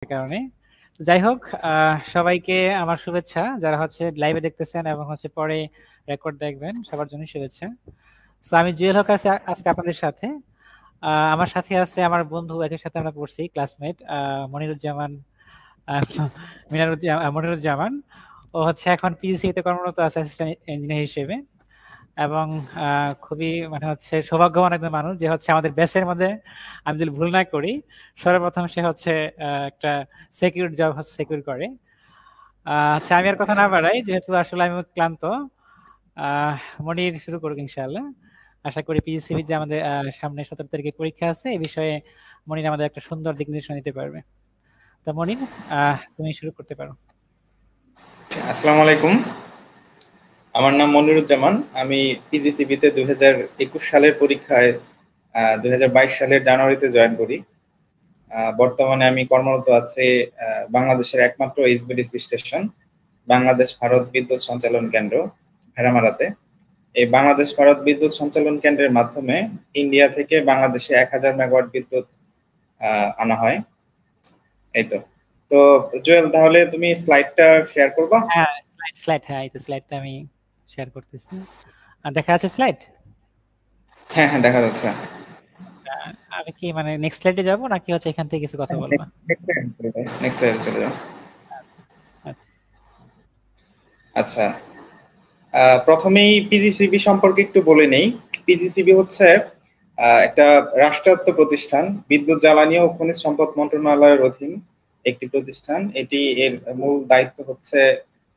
কারণে। তো যাই হোক, সবাইকে আমার শুভেচ্ছা, যারা হচ্ছে লাইভে দেখতেছেন এবং হচ্ছে পরে রেকর্ড দেখবেন, সবার জন্য শুভেচ্ছা। তো আমি জুয়েল হক আছি আজকে আপনাদের সাথে। আমার সাথে আছে আমার বন্ধু, একই সাথে আমরা পড়ছি, ক্লাসমেট মনিরুজ্জামান, আহ, মনিরুজ্জামান। ও হচ্ছে এখন পিজিসিতে কর্মরত আছে অ্যাসিস্ট্যান্ট ইঞ্জিনিয়ার হিসেবে। এবং খুবই মানে হচ্ছে সৌভাগ্যবান একজন মানুষ যে হচ্ছে আমাদের ব্যাচের মধ্যে, আমি যদি ভুল না করি, সর্বপ্রথম সে হচ্ছে একটা সিকিউর জব হচ্ছে সিকিউর করে। আচ্ছা, আমি আর কথা না বাড়াই, যেহেতু আসলে আমি ক্লান্ত। আহ মনির শুরু করুক ইনশাআল্লাহ। আশা করি পিজিসিবি যে আমাদের সামনে 17 তারিখে পরীক্ষা আছে, এই বিষয়ে মনির আমাদের একটা সুন্দর দিক নির্দেশনা দিতে পারবে। তো মনির, তুমি শুরু করতে পারো। আসসালামু আলাইকুম। আমার নাম মনিরুজ্জামান। আমি পিজিসিবিতে 2021 সালের পরীক্ষায় 2022 সালের জানুয়ারিতে জয়েন করি। বর্তমানে আমি কর্মরত আছি বাংলাদেশের একমাত্র এইচভিডিসি স্টেশন, বাংলাদেশ ভারত বিদ্যুৎ সঞ্চালন কেন্দ্র, ভেড়ামারাতে। এই বাংলাদেশ ভারত বিদ্যুৎ সঞ্চালন কেন্দ্রের মাধ্যমে ইন্ডিয়া থেকে বাংলাদেশে 1000 মেগাওয়াট বিদ্যুৎ আনা হয়। এই তো। তো জুয়েল, তাহলে তুমি স্লাইডটা শেয়ার করবা? হ্যাঁ, স্লাইড, হ্যাঁ, এই তো স্লাইডটা আমি শেয়ার করতেছি। আর দেখা আছে স্লাইড? হ্যাঁ হ্যাঁ, দেখা যাচ্ছে। আমি কি মানে নেক্সট স্লাইডে যাব নাকি হচ্ছে এখান থেকে কিছু কথা বলবো? নেক্সট স্লাইডে চলে যাও। আচ্ছা। আচ্ছা, প্রথমেই পিজিসিবি সম্পর্কে একটু বলে নেই। পিজিসিবি হচ্ছে একটা রাষ্ট্রায়ত্ত প্রতিষ্ঠান, বিদ্যুৎ জ্বালানি ও খনিজ সম্পদ মন্ত্রণালয়ের অধীন একটি প্রতিষ্ঠান। এটি এর মূল দায়িত্ব হচ্ছে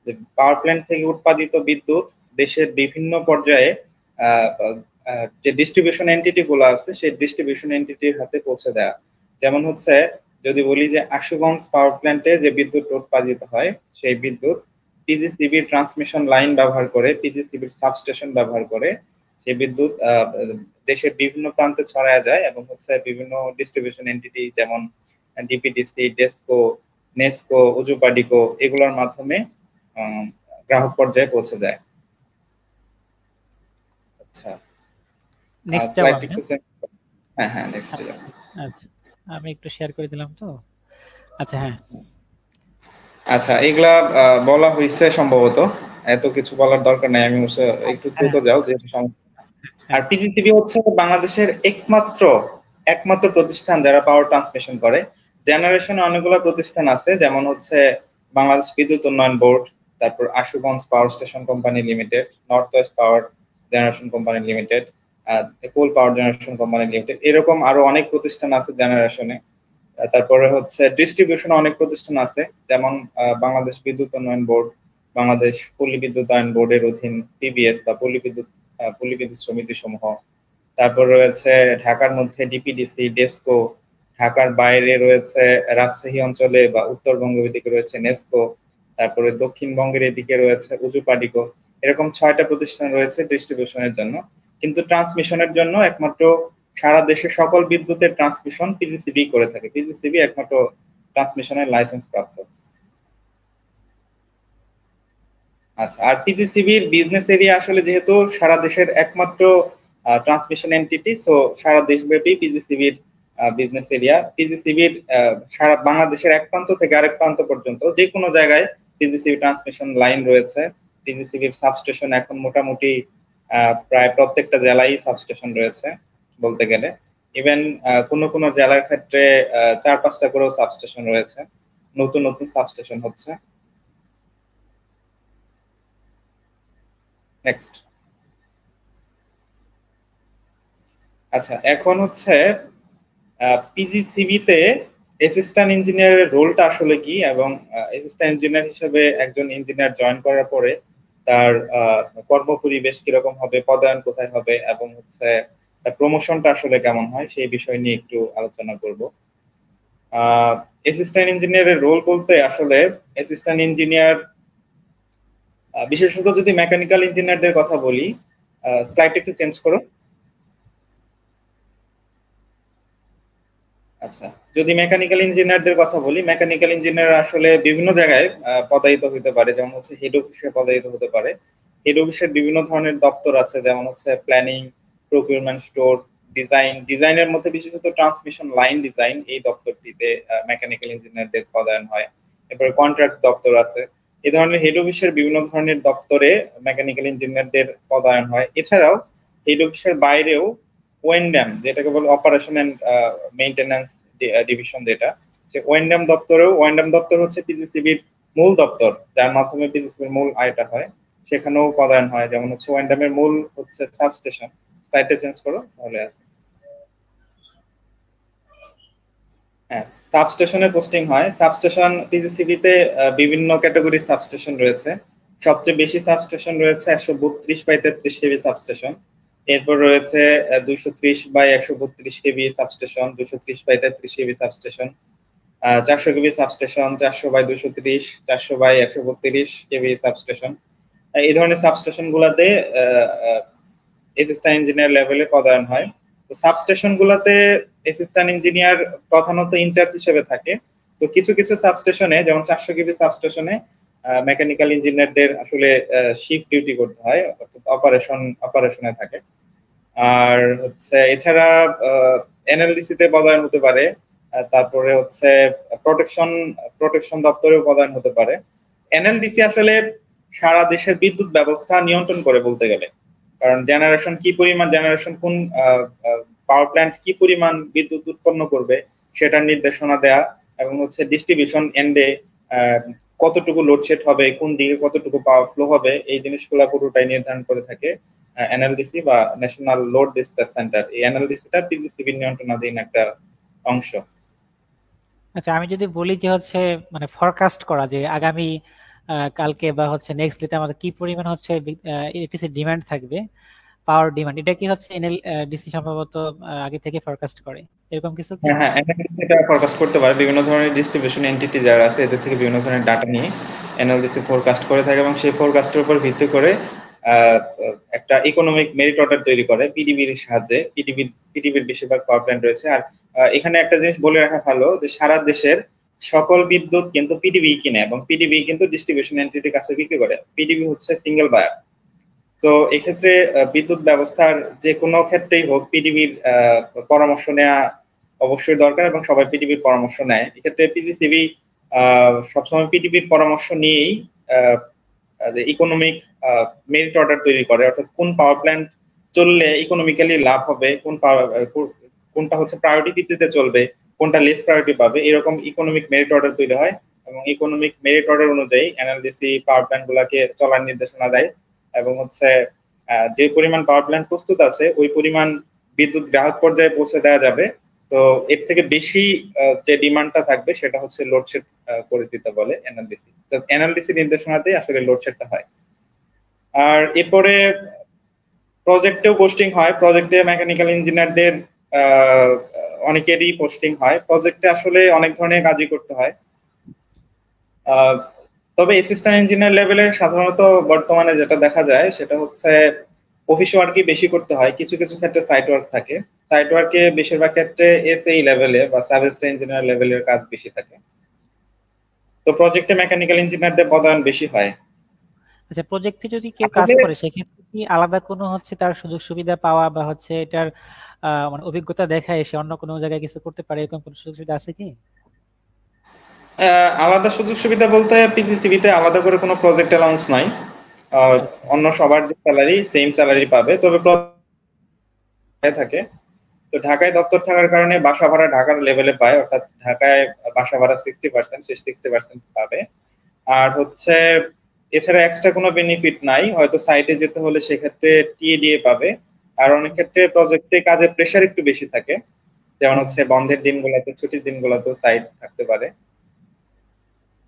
যে পাওয়ার প্ল্যান্ট থেকে উৎপাদিত বিদ্যুৎ দেশের বিভিন্ন পর্যায়ে যে ডিস্ট্রিবিউশন এন্টিটি গুলো আছে সেই ডিস্ট্রিবিউশন এন্টিটির হাতে পৌঁছে দেওয়া। যেমন হচ্ছে, যদি বলি যে আশুগঞ্জ পাওয়ার প্ল্যান্টে যে বিদ্যুৎ উৎপাদিত হয়, সেই বিদ্যুৎ পিজিসিবির ট্রান্সমিশন লাইন ব্যবহার করে, পিজিসিবির সাবস্টেশন ব্যবহার করে সেই বিদ্যুৎ দেশের বিভিন্ন প্রান্তে ছড়ায় যায় এবং হচ্ছে বিভিন্ন ডিস্ট্রিবিউশন এন্টিটি যেমন ডিপিডিসি, ডেসকো, নেসকো, উজুপাডিকো এগুলোর মাধ্যমে গ্রাহক পর্যায়ে পৌঁছে যায়। আচ্ছা, নেক্সট যাব স্লাইড আমি, একটু চেঞ্জ। হ্যাঁ হ্যাঁ, নেক্সট যাও। আচ্ছা, আমি একটু শেয়ার করে দিলাম তো। আচ্ছা, হ্যাঁ। আচ্ছা, এগুলা বলা হয়েছে সম্ভবত, এত কিছু বলার দরকার নাই। আমি একটু দ্রুত হ্যাঁ, যাও যেহেতু আর হ্যাঁ। পিজিসিবি হচ্ছে বাংলাদেশের একমাত্র একমাত্র প্রতিষ্ঠান যারা পাওয়ার ট্রান্সমিশন করে। জেনারেশনে অনেকগুলো প্রতিষ্ঠান আছে, যেমন হচ্ছে বাংলাদেশ বিদ্যুৎ উন্নয়ন বোর্ড, তারপর Ashuganj power station company limited, north west power generation company limited, coal power generation company limited, এরকম আরো অনেক প্রতিষ্ঠান আছে জেনারেশনে। তারপরে হচ্ছে ডিস্ট্রিবিউশন অনেক প্রতিষ্ঠান আছে, যেমন বাংলাদেশ বিদ্যুৎ উন্নয়ন বোর্ড, বাংলাদেশ পল্লী বিদ্যুতায়ন বোর্ডের অধীন পিবিএস বা পল্লী বিদ্যুৎ সমিতি সমূহ। তারপর রয়েছে ঢাকার মধ্যে ডিপিডিসি, ডেসকো, ঢাকার বাইরে রয়েছে রাজশাহী অঞ্চলে বা উত্তরবঙ্গের দিকে রয়েছে নেসকো, তারপরে দক্ষিণবঙ্গের এদিকে রয়েছে উজুপাডিকো। এরকম 6টা প্রতিষ্ঠান রয়েছে ডিস্ট্রিবিউশনের জন্য। কিন্তু ট্রান্সমিশনের জন্য একমাত্র সারা দেশে সকল বিদ্যুতের ট্রান্সমিশন পিজিসিবি করে থাকে। পিজিসিবি একমাত্র ট্রান্সমিশনের লাইসেন্স প্রাপ্ত। আচ্ছা, আর পিজিসিবির বিজনেস এরিয়া আসলে যেহেতু সারা দেশের একমাত্র ট্রান্সমিশন এন্টিটি, সো সারা দেশব্যাপী পিজিসিবির বিজনেস এরিয়া। পিজিসিবির সারা বাংলাদেশের এক প্রান্ত থেকে আরেক প্রান্ত পর্যন্ত যে কোনো জায়গায় পিজিসিবি ট্রান্সমিশন লাইন রয়েছে। পিজিসিবির সাবস্টেশন এখন মোটামুটি প্রায় প্রত্যেকটা জেলায় সাবস্টেশন রয়েছে বলতে গেলে। ইভেন কোনো কোনো জেলার ক্ষেত্রে 4-5টা করেও সাবস্টেশন রয়েছে, নতুন নতুন সাবস্টেশন হচ্ছে। নেক্সট। আচ্ছা, এখন হচ্ছে পিজিসিবিতে অ্যাসিস্ট্যান্ট ইঞ্জিনিয়ারের রোলটা আসলে কি, এবং অ্যাসিস্ট্যান্ট ইঞ্জিনিয়ার হিসেবে একজন ইঞ্জিনিয়ার জয়েন করার পরে তার কর্মপরিবেশ কিরকম হবে, পদায়ন কোথায় হবে, এবং হচ্ছে প্রমোশনটা আসলে কেমন হয়, সেই বিষয় নিয়ে একটু আলোচনা করব। অ্যাসিস্ট্যান্ট ইঞ্জিনিয়ারের রোল বলতে আসলে অ্যাসিস্ট্যান্ট ইঞ্জিনিয়ার, বিশেষত যদি মেকানিক্যাল ইঞ্জিনিয়ারদের কথা বলি, স্লাইড একটু চেঞ্জ করো। আচ্ছা, যদি মেকানিক্যাল ইঞ্জিনিয়ারদের কথা বলি, মেকানিক্যাল ইঞ্জিনিয়ার আসলে বিভিন্ন জায়গায় পদায়িত হতে পারে। যেমন হচ্ছে হেড অফিসে পদায়িত হতে পারে। হেড অফিসের বিভিন্ন ধরনের দপ্তর আছে, যেমন হচ্ছে প্ল্যানিং, প্রকিউরমেন্ট, স্টোর, ডিজাইনের মধ্যে বিশেষত ট্রান্সমিশন লাইন ডিজাইন, এই দপ্তরটিতে মেকানিক্যাল ইঞ্জিনিয়ারদের পদায়ন হয়। এরপরে কন্ট্রাক্ট দপ্তর আছে। এই ধরনের হেড অফিসের বিভিন্ন ধরনের দপ্তরে মেকানিক্যাল ইঞ্জিনিয়ারদের পদায়ন হয়। এছাড়াও হেড অফিসের বাইরেও ওয়েন্ডাম, যেটাকে বলে অপারেশন এন্ড মেইনটেনেন্স ডিভিশন, যেটা সে ওয়েন্ডাম দপ্তর হচ্ছে পিজিসিবির মূল দপ্তর, যার মাধ্যমে পিজিসিবির মূল আয়টা হয়। সেখানেও পদায়ন হয়। যেমন হচ্ছে ওয়েন্ডামের মূল হচ্ছে সাবস্টেশন। স্লাইডটা চেঞ্জ করো তাহলে। হ্যাঁ, সাবস্টেশনে পোস্টিং হয়। সাবস্টেশন পিজিসিবিতে বিভিন্ন ক্যাটাগরির সাবস্টেশন রয়েছে। সবচেয়ে বেশি সাবস্টেশন রয়েছে 132/33 কেভি সাবস্টেশন। এরপর রয়েছে 230/132 KV substation, 230/33 KV substation, 400 KV substation, 400/230, 400/132 KV substation. এই ধরনের সাবস্টেশন গুলাতে অ্যাসিস্ট্যান্ট ইঞ্জিনিয়ার লেভেলে পদায়ন হয়। তো সাবস্টেশন গুলাতে অ্যাসিস্ট্যান্ট ইঞ্জিনিয়ার প্রধানত ইনচার্জ হিসেবে থাকে। তো কিছু কিছু সাবস্টেশনে, যেমন 400 কেভি সাবস্টেশনে মেকানিক্যাল ইঞ্জিনিয়ারদের আসলে শিফট ডিউটি করতে হয়, অর্থাৎ অপারেশনে থাকে। আর হচ্ছে এছাড়া এনএলডিসি তে পদায়ন হতে পারে। তারপরে হচ্ছে প্রোটেকশন দপ্তরেও পদায়ন হতে পারে। এনএলডিসি আসলে সারা দেশের বিদ্যুৎ ব্যবস্থা নিয়ন্ত্রণ করে বলতে গেলে, কারণ জেনারেশন কোন পাওয়ার প্ল্যান্ট কি পরিমাণ বিদ্যুৎ উৎপন্ন করবে সেটার নির্দেশনা দেয়া, এবং হচ্ছে ডিস্ট্রিবিউশন এন্ডে কতটুকু লোডশেড হবে, কোন দিকে কতটুকু পাওয়ার ফ্লো হবে, এই জিনিসগুলো পুরোটাই নির্ধারণ করে থাকে এনএলডিসি বা ন্যাশনাল লোড ডিসপ্যাচ সেন্টার। এই এনএলডিসিটা পিজিসিবির নিয়ন্ত্রণাধীন একটা অংশ। আচ্ছা, আমি যদি বলি যে হচ্ছে মানে ফরকাস্ট করা যে আগামী কালকে বা হচ্ছে নেক্সট ডেতে আমাদের কি পরিমাণ হচ্ছে ইলেকট্রিসিটি ডিমান্ড থাকবে, পাওয়ার ডিমান্ড, এটা কি হচ্ছে এনএলডিসি সম্ভবত আগে থেকে ফরকাস্ট করে, এরকম কিছু কি? হ্যাঁ হ্যাঁ, এটা ফোরকাস্ট করতে পারে। বিভিন্ন ধরনের ডিস্ট্রিবিউশন এন্টিটি যারা আছে এদের থেকে বিভিন্ন ধরনের ডাটা নিয়ে এনএলডিসি ফোরকাস্ট করে থাকে, এবং সেই ফোরকাস্টের উপর ভিত্তি করে একটা ইকোনমিক মেরিট অর্ডার তৈরি করে পিডিবির সাহায্যে। পিডিবির বেশিরভাগ পাওয়ার প্ল্যান্ট রয়েছে। আর এখানে একটা জিনিস বলে রাখা ভালো যে সারা দেশের সকল বিদ্যুৎ কিন্তু পিডিবি কিনে, এবং পিডিবি কিন্তু ডিস্ট্রিবিউশন এন্টিটির কাছে বিক্রি করে। পিডিবি হচ্ছে সিঙ্গেল বায়ার। তো এক্ষেত্রে বিদ্যুৎ ব্যবস্থার যে কোনো ক্ষেত্রেই হোক পিডিবির পরামর্শ নেওয়া অবশ্যই দরকার, এবং সবাই পিডিবির পরামর্শ নেয়। এক্ষেত্রে পিজিসিবি সবসময় পিডিবির পরামর্শ নিয়েই যে ইকোনমিক মেরিট অর্ডার তৈরি করে, অর্থাৎ কোন পাওয়ার প্ল্যান্ট চললে ইকোনমিক্যালি লাভ হবে, কোনটা হচ্ছে প্রায়োরিটি ভিত্তিতে চলবে, কোনটা লেস প্রায়োরিটি পাবে, এরকম ইকোনমিক মেরিট অর্ডার তৈরি হয়। এবং ইকোনমিক মেরিট অর্ডার অনুযায়ী এনএলডিসি পাওয়ার প্ল্যান্ট গুলাকে চলার নির্দেশনা দেয়, এবং হচ্ছে যে পরিমাণ পাওয়ার প্ল্যান্ট প্রস্তুত আছে ওই পরিমাণ বিদ্যুৎ গ্রাহক পর্যায়ে পৌঁছে দেওয়া যাবে। তো এর থেকে বেশি যে ডিমান্ডটা থাকবে সেটা হচ্ছে লোডশেড করে দিতে বলে এনএলডিসি। তো এনএলডিসি নির্দেশনাতেই আসলে লোডশেডটা হয়। আর এরপরে প্রজেক্টেও পোস্টিং হয়। প্রজেক্টে মেকানিক্যাল ইঞ্জিনিয়ারদের অনেকেরই পোস্টিং হয়। প্রজেক্টে আসলে অনেক ধরনের কাজই করতে হয়। তবে অ্যাসিস্ট্যান্ট ইঞ্জিনিয়ার লেভেলে সাধারণত বর্তমানে যেটা দেখা যায় সেটা হচ্ছে অফিস ওয়ার্কই বেশি করতে হয়। কিছু কিছু ক্ষেত্রে সাইট ওয়ার্ক থাকে। সাইট ওয়ার্কে বেশিরভাগ ক্ষেত্রে এসএই লেভেলে বা সাব অ্যাসিস্ট্যান্ট ইঞ্জিনিয়ার লেভেলের কাজ বেশি থাকে। তো প্রজেক্টে মেকানিক্যাল ইঞ্জিনিয়ারদের পদায়ন বেশি হয়। আচ্ছা, প্রজেক্টে যদি কেউ কাজ করে সেক্ষেত্রে কি আলাদা কোনো হচ্ছে তার সুযোগ সুবিধা পাওয়া বা হচ্ছে এটার মানে অভিজ্ঞতা দেখায় এসে অন্য কোনো জায়গায় কিছু করতে পারে, এরকম কোনো সুযোগ সুবিধা আছে কি? আলাদা সুযোগ সুবিধা বলতে পিজিসিবিতে আলাদা করে কোনো প্রজেক্ট অ্যালাউন্স নাই। অন্য সবার যে স্যালারি সেম স্যালারি পাবে, তবে থাকে। তো ঢাকায় দপ্তর থাকার কারণে বাসা ভাড়া ঢাকার লেভেলে পায়, অর্থাৎ ঢাকায় বাসা ভাড়া 60%, সে 60% পাবে। আর হচ্ছে এছাড়া এক্সট্রা কোনো বেনিফিট নাই। হয়তো সাইটে যেতে হলে সেক্ষেত্রে টিএডিএ পাবে। আর অনেক ক্ষেত্রে প্রজেক্টে কাজের প্রেশার একটু বেশি থাকে, যেমন হচ্ছে বন্ধের দিনগুলোতে, ছুটির দিনগুলোতে সাইট থাকতে পারে।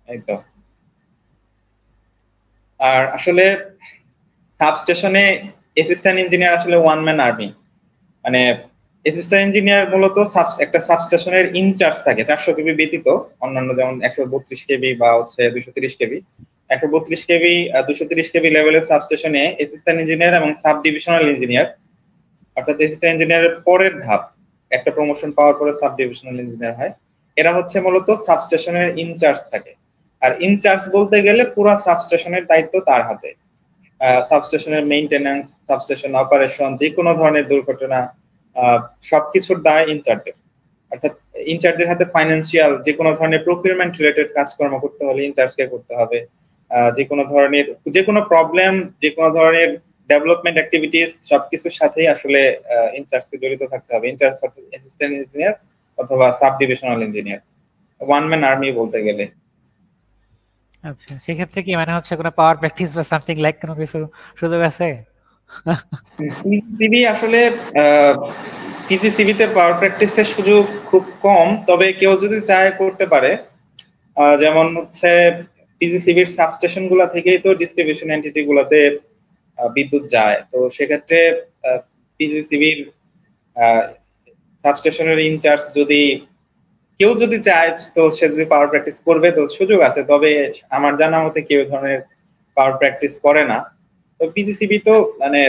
এই তো। আর আসলে সাবস্টেশনে অ্যাসিস্ট্যান্ট ইঞ্জিনিয়ার আসলে ওয়ান ম্যান আর্মি। মানে অ্যাসিস্ট্যান্ট ইঞ্জিনিয়ার মূলত একটা সাবস্টেশনের ইনচার্জ থাকে 400 কেবি ব্যতীত। অন্যান্য যেমন 132 কেবি বা হচ্ছে 230 কেবি, 132 কেবি 230 কেবি লেভেলের সাবস্টেশনে অ্যাসিস্ট্যান্ট ইঞ্জিনিয়ার এবং সাব ডিভিশনাল ইঞ্জিনিয়ার, অর্থাৎ অ্যাসিস্ট্যান্ট ইঞ্জিনিয়ারের পরের ধাপ, একটা প্রমোশন পাওয়ার পরে সাব ডিভিশনাল ইঞ্জিনিয়ার হয়। এরা হচ্ছে মূলত সাবস্টেশনের ইনচার্জ থাকে। আর ইনচার্জ বলতে গেলে পুরো সাবস্টেশনের দায়িত্ব তার হাতে। সাবস্টেশনের মেইনটেনেন্স, সাবস্টেশন অপারেশন, যে কোনো ধরনের দুর্ঘটনা, সবকিছুর দায় ইনচার্জের, অর্থাৎ ইনচার্জের হাতে ফাইন্যান্সিয়াল যে কোনো ধরনের প্রকিউরমেন্ট রিলেটেড কাজকর্ম করতে হলে ইনচার্জকে করতে হবে। যে কোনো ধরনের যে কোনো প্রবলেম, যে কোনো ধরনের ডেভেলপমেন্ট অ্যাক্টিভিটিস সবকিছুর সাথেই আসলে ইনচার্জকে জড়িত থাকতে হবে। ইনচার্জ অর্থাৎ অ্যাসিস্ট্যান্ট ইঞ্জিনিয়ার অথবা sub divisional engineer, one man army বলতে গেলে। আচ্ছা, সেক্ষেত্রে কি মানে হচ্ছে কোনো পাওয়ার প্র্যাকটিস বা সামথিং লাইক কোনো কিছু সুযোগ আছে? পিজিসিবি আসলে পিজিসিবিতে পাওয়ার প্র্যাকটিসের সুযোগ খুব কম, তবে কেউ যদি চায় করতে পারে। যেমন হচ্ছে পিজিসিবির সাবস্টেশন গুলা থেকেই তো ডিস্ট্রিবিউশন এন্টিটি গুলাতে বিদ্যুৎ যায়, তো সেক্ষেত্রে পিজিসিবির সাবস্টেশনের ইনচার্জ যদি কেউ যদি চায়, তো সে যদি পাওয়ার প্র্যাকটিস করবে তো সুযোগ আছে, তবে আমার জানা মতে কেউ ধরনের পাওয়ার প্র্যাকটিস করে না। তো পিজিসিবি তো মানে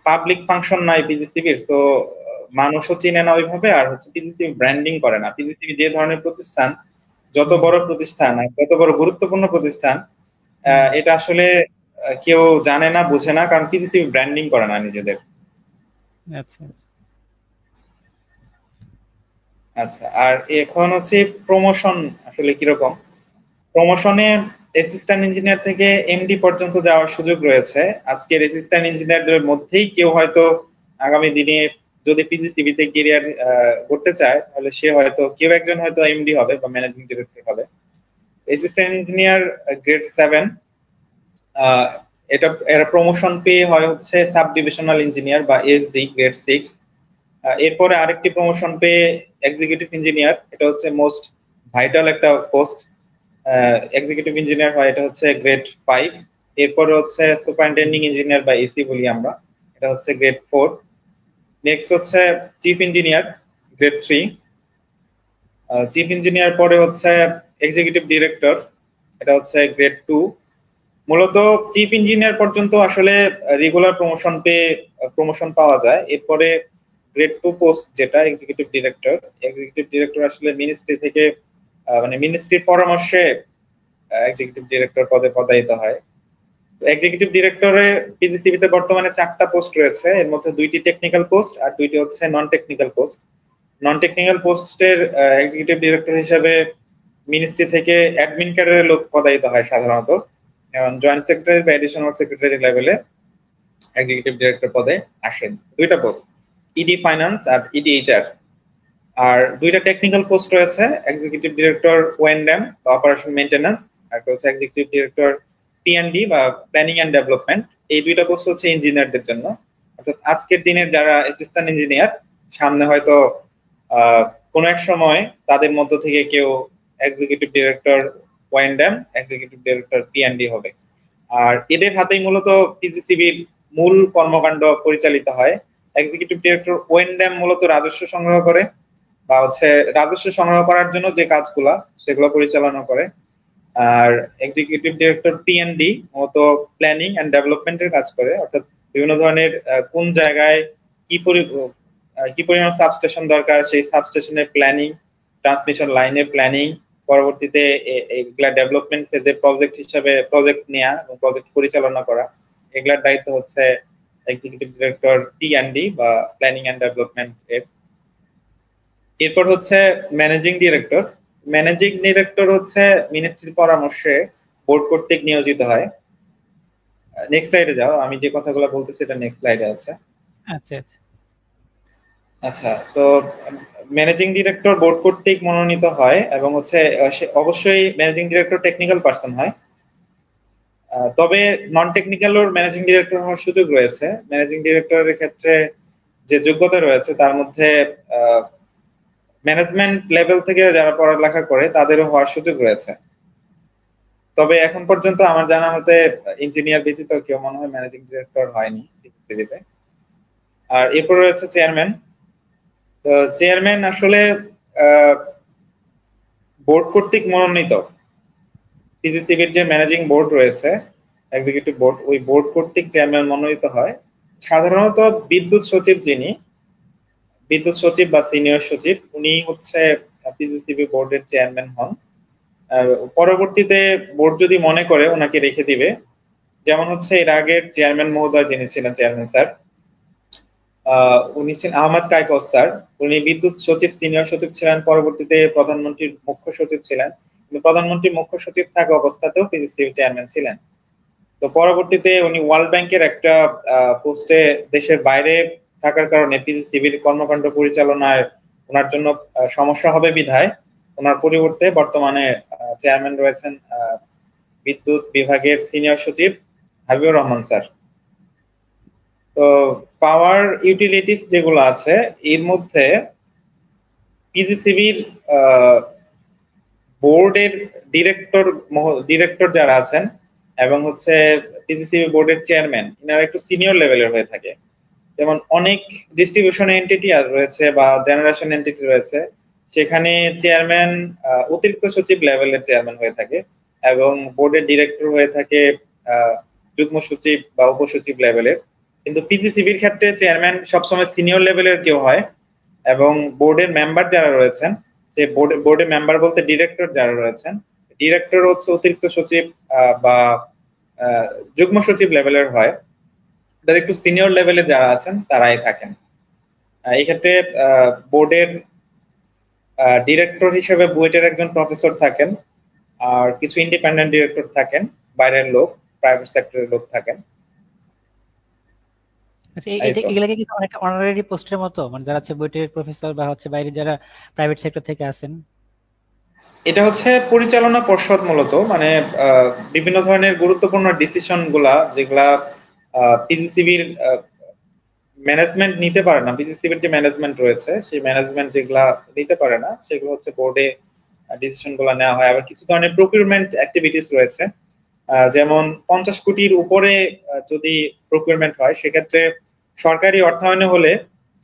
পাবলিক ফাংশন নাই পিজিসিবির, তো মানুষও চিনে না ওইভাবে, আর হচ্ছে পিজিসিবি ব্র্যান্ডিং করে না। পিজিসিবি যে ধরনের প্রতিষ্ঠান, যত বড় প্রতিষ্ঠান যত বড় গুরুত্বপূর্ণ প্রতিষ্ঠান, এটা আসলে কেউ জানে না, বুঝে না, কারণ পিজিসিবি ব্র্যান্ডিং করে না নিজেদের। আচ্ছা আচ্ছা, আর এখন হচ্ছে প্রমোশন আসলে কিরকম। প্রমোশনে অ্যাসিস্ট্যান্ট ইঞ্জিনিয়ার থেকে এমডি পর্যন্ত যাওয়ার সুযোগ রয়েছে। আজকের অ্যাসিস্ট্যান্ট ইঞ্জিনিয়ারদের মধ্যেই কেউ হয়তো আগামী দিনে যদি পিজিসিবি তে ক্যারিয়ার করতে চায়, তাহলে সে হয়তো কেউ একজন হয়তো এমডি হবে বা ম্যানেজিং ডিরেক্টর হবে। অ্যাসিস্ট্যান্ট ইঞ্জিনিয়ার গ্রেড 7, এটা এরা প্রমোশন পেয়ে হয় হচ্ছে সাব ডিভিশনাল ইঞ্জিনিয়ার বা এসডি গ্রেড 6। এরপরে আরেকটি প্রমোশন পেয়ে এক্সিকিউটিভ ইঞ্জিনিয়ার, এটা হচ্ছে মোস্ট ভাইটাল একটা পোস্ট। এক্সিকিউটিভ ইঞ্জিনিয়ার হয়, এটা হচ্ছে গ্রেড 5। এরপরে হচ্ছে সুপারিনটেন্ডিং ইঞ্জিনিয়ার বা এসি বলি আমরা, এটা হচ্ছে গ্রেড 4। নেক্সট হচ্ছে chief engineer grade 3। Chief engineer পরে হচ্ছে এক্সিকিউটিভ ডিরেক্টর, এটা হচ্ছে গ্রেড 2। মূলত চিফ ইঞ্জিনিয়ার পর্যন্ত আসলে রেগুলার প্রমোশন পাওয়া যায়। এরপরে গ্রেড 2 পোস্ট যেটা এক্সিকিউটিভ ডিরেক্টর, এক্সিকিউটিভ ডিরেক্টর আসলে মিনিস্ট্রি থেকে মানে মিনিস্ট্রির পরামর্শে এক্সিকিউটিভ ডিরেক্টর পদে পদায়িত হয়। এক্সিকিউটিভ ডিরেক্টরে পিজিসিবি তে বর্তমানে 4টা পোস্ট রয়েছে, এর মধ্যে 2টি টেকনিক্যাল পোস্ট আর 2টি হচ্ছে non technical post. Non technical পোস্টের এক্সিকিউটিভ ডিরেক্টর হিসেবে মিনিস্ট্রি থেকে অ্যাডমিন ক্যাডারের লোক পদায়িত হয় সাধারণত, এবং জয়েন্ট সেক্রেটারি বা এডিশনাল সেক্রেটারি লেভেলে এক্সিকিউটিভ ডিরেক্টর পদে আসেন। 2টা post, ED finance R E D HR. আর 2টা টেকনিক্যাল পোস্ট রয়েছে, এক্সিকিউটিভ ডিরেক্টর ওএনডএম বা অপারেশন মেইনটেনেন্স, আর হচ্ছে এক্সিকিউটিভ ডিরেক্টর পিএনডি বা প্ল্যানিং এন্ড ডেভেলপমেন্ট। এই 2টা পোস্ট হচ্ছে ইঞ্জিনিয়ারদের জন্য। অর্থাৎ আজকের দিনের যারা অ্যাসিস্ট্যান্ট ইঞ্জিনিয়ার, সামনে হয়তো কোনো এক সময় তাদের মধ্য থেকে কেউ executive director O and M, executive director P and D হবে। আর এদের হাতেই মূলত পিজিসিবির মূল কর্মকাণ্ড পরিচালিত হয়। এক্সিকিউটিভ ডিরেক্টর ওএনডএম মূলত রাজস্ব সংগ্রহ করে বা হচ্ছে রাজস্ব সংগ্রহ করার জন্য যে কাজগুলা সেগুলো পরিচালনা করে। আর এক্সিকিউটিভ ডিরেক্টর পিএনডি মূলত প্ল্যানিং এন্ড ডেভেলপমেন্টের কাজ করে, অর্থাৎ বিভিন্ন ধরনের কোন জায়গায় কি পরিমাণ সাবস্টেশন দরকার, সেই সাবস্টেশনের প্ল্যানিং, ট্রান্সমিশন লাইনের প্ল্যানিং, পরবর্তীতে এগুলা ডেভেলপমেন্ট ফেজে প্রজেক্ট হিসেবে প্রজেক্ট নেওয়া এবং প্রজেক্ট পরিচালনা করা, এগুলার দায়িত্ব হচ্ছে এক্সিকিউটিভ ডিরেক্টর পিএনডি বা প্ল্যানিং এন্ড ডেভেলপমেন্ট এর। এরপর হচ্ছে ম্যানেজিং ডিরেক্টর। ম্যানেজিং ডিরেক্টর হচ্ছে মিনিস্ট্রির পরামর্শে বোর্ড কর্তৃক নিয়োজিত হয়। নেক্সট স্লাইডে যাও, আমি যে কথাগুলো বলতেছি এটা নেক্সট স্লাইডে আছে। আচ্ছা আচ্ছা আচ্ছা, তো ম্যানেজিং ডিরেক্টর বোর্ড কর্তৃক মনোনীত হয় এবং হচ্ছে অবশ্যই ম্যানেজিং ডিরেক্টর টেকনিক্যাল পারসন হয়। তবে নন টেকনিক্যালও ম্যানেজিং ডিরেক্টর হওয়ার সুযোগ রয়েছে। ম্যানেজিং ডিরেক্টরের ক্ষেত্রে যে যোগ্যতা রয়েছে তার মধ্যে ম্যানেজমেন্ট লেভেল থেকে যারা পড়ালেখা করে তাদেরও হওয়ার সুযোগ রয়েছে। তবে এখন পর্যন্ত আমার জানা মতে ইঞ্জিনিয়ার ব্যতীত কেউ মনে হয় ম্যানেজিং ডিরেক্টর হয়নি পিজিসিবিতে। আর এরপর রয়েছে চেয়ারম্যান। তো চেয়ারম্যান আসলে বোর্ড কর্তৃক মনোনীত। পিজিসিবির যে ম্যানেজিং বোর্ড রয়েছে, এক্সিকিউটিভ বোর্ড, ওই বোর্ড কর্তৃক চেয়ারম্যান মনোনীত হয়। সাধারণত বিদ্যুৎ সচিব, যিনি বিদ্যুৎ সচিব বা সিনিয়র সচিব, উনি হচ্ছে পিজিসিবি বোর্ডের চেয়ারম্যান হন। পরবর্তীতে বোর্ড যদি মনে করে ওনাকে রেখে দিবে, যেমন হচ্ছে এর আগের চেয়ারম্যান মহোদয় যিনি ছিলেন, চেয়ারম্যান স্যার, উনি ছিলেন আহমদ কায়কোস স্যার। উনি বিদ্যুৎ সচিব, সিনিয়র সচিব ছিলেন, পরবর্তীতে প্রধানমন্ত্রীর মুখ্য সচিব ছিলেন। কিন্তু প্রধানমন্ত্রীর মুখ্য সচিব থাকা অবস্থাতেও পিজিসিবি চেয়ারম্যান ছিলেন। তো পরবর্তীতে উনি ওয়ার্ল্ড ব্যাংকের একটা পোস্টে দেশের বাইরে থাকার কারণে পিজিসিবির কর্মকাণ্ড পরিচালনায় ওনার জন্য সমস্যা হবে বিধায় ওনার পরিবর্তে বর্তমানে চেয়ারম্যান রয়েছেন বিদ্যুৎ বিভাগের সিনিয়র সচিব হাবিবুর রহমান স্যার। তো পাওয়ার ইউটিলিটিস যেগুলো আছে এর মধ্যে পিজিসিবির বোর্ডের ডিরেক্টর যারা আছেন এবং হচ্ছে পিজিসিবি বোর্ডের চেয়ারম্যান, এনারা একটু সিনিয়র লেভেলের হয়ে থাকে। যেমন অনেক ডিস্ট্রিবিউশন এন্টিটি রয়েছে বা জেনারেশন এন্টিটি রয়েছে, সেখানে চেয়ারম্যান অতিরিক্ত সচিব লেভেলের চেয়ারম্যান হয়ে থাকে এবং বোর্ডের ডিরেক্টর হয়ে থাকে যুগ্ম সচিব বা উপসচিব লেভেলের। কিন্তু পিজিসিবির ক্ষেত্রে চেয়ারম্যান সবসময় সিনিয়র লেভেলের কেউ হয় এবং বোর্ডের মেম্বার যারা রয়েছেন, সে বোর্ডের মেম্বার বলতে ডিরেক্টর যারা রয়েছেন, ডিরেক্টর হচ্ছে অতিরিক্ত সচিব বা যুগ্ম সচিব লেভেলের হয়। তাদের একটু সিনিয়র লেভেলে যারা আছেন তারাই থাকেন। এই ক্ষেত্রে বোর্ডের ডিরেক্টর হিসেবে বুয়েটের একজন প্রফেসর থাকেন, আর কিছু ইন্ডিপেন্ডেন্ট ডিরেক্টর থাকেন, বাইরের লোক, প্রাইভেট সেক্টরের লোক থাকেন। আচ্ছা, এগুলাকে কি অনেকটা অনারারি পোস্টের মতো, মানে যারা হচ্ছে বুয়েটের প্রফেসর বা হচ্ছে বাইরে যারা প্রাইভেট সেক্টর থেকে আসেন? এটা হচ্ছে পরিচালনা পর্ষদ মূলত, মানে বিভিন্ন ধরনের গুরুত্বপূর্ণ ডিসিশন গুলা যেগুলা পিজিসিবির ম্যানেজমেন্ট নিতে পারে না, পিজিসিবির যে ম্যানেজমেন্ট রয়েছে সেই ম্যানেজমেন্ট যেগুলা নিতে পারে না সেগুলো হচ্ছে বোর্ডে ডিসিশন গুলা নেওয়া হয়। আবার কিছু ধরনের প্রকিউরমেন্ট অ্যাক্টিভিটিস রয়েছে, যেমন 50 কোটির উপরে যদি প্রকিউরমেন্ট হয় সেক্ষেত্রে সরকারি অর্থায়নে হলে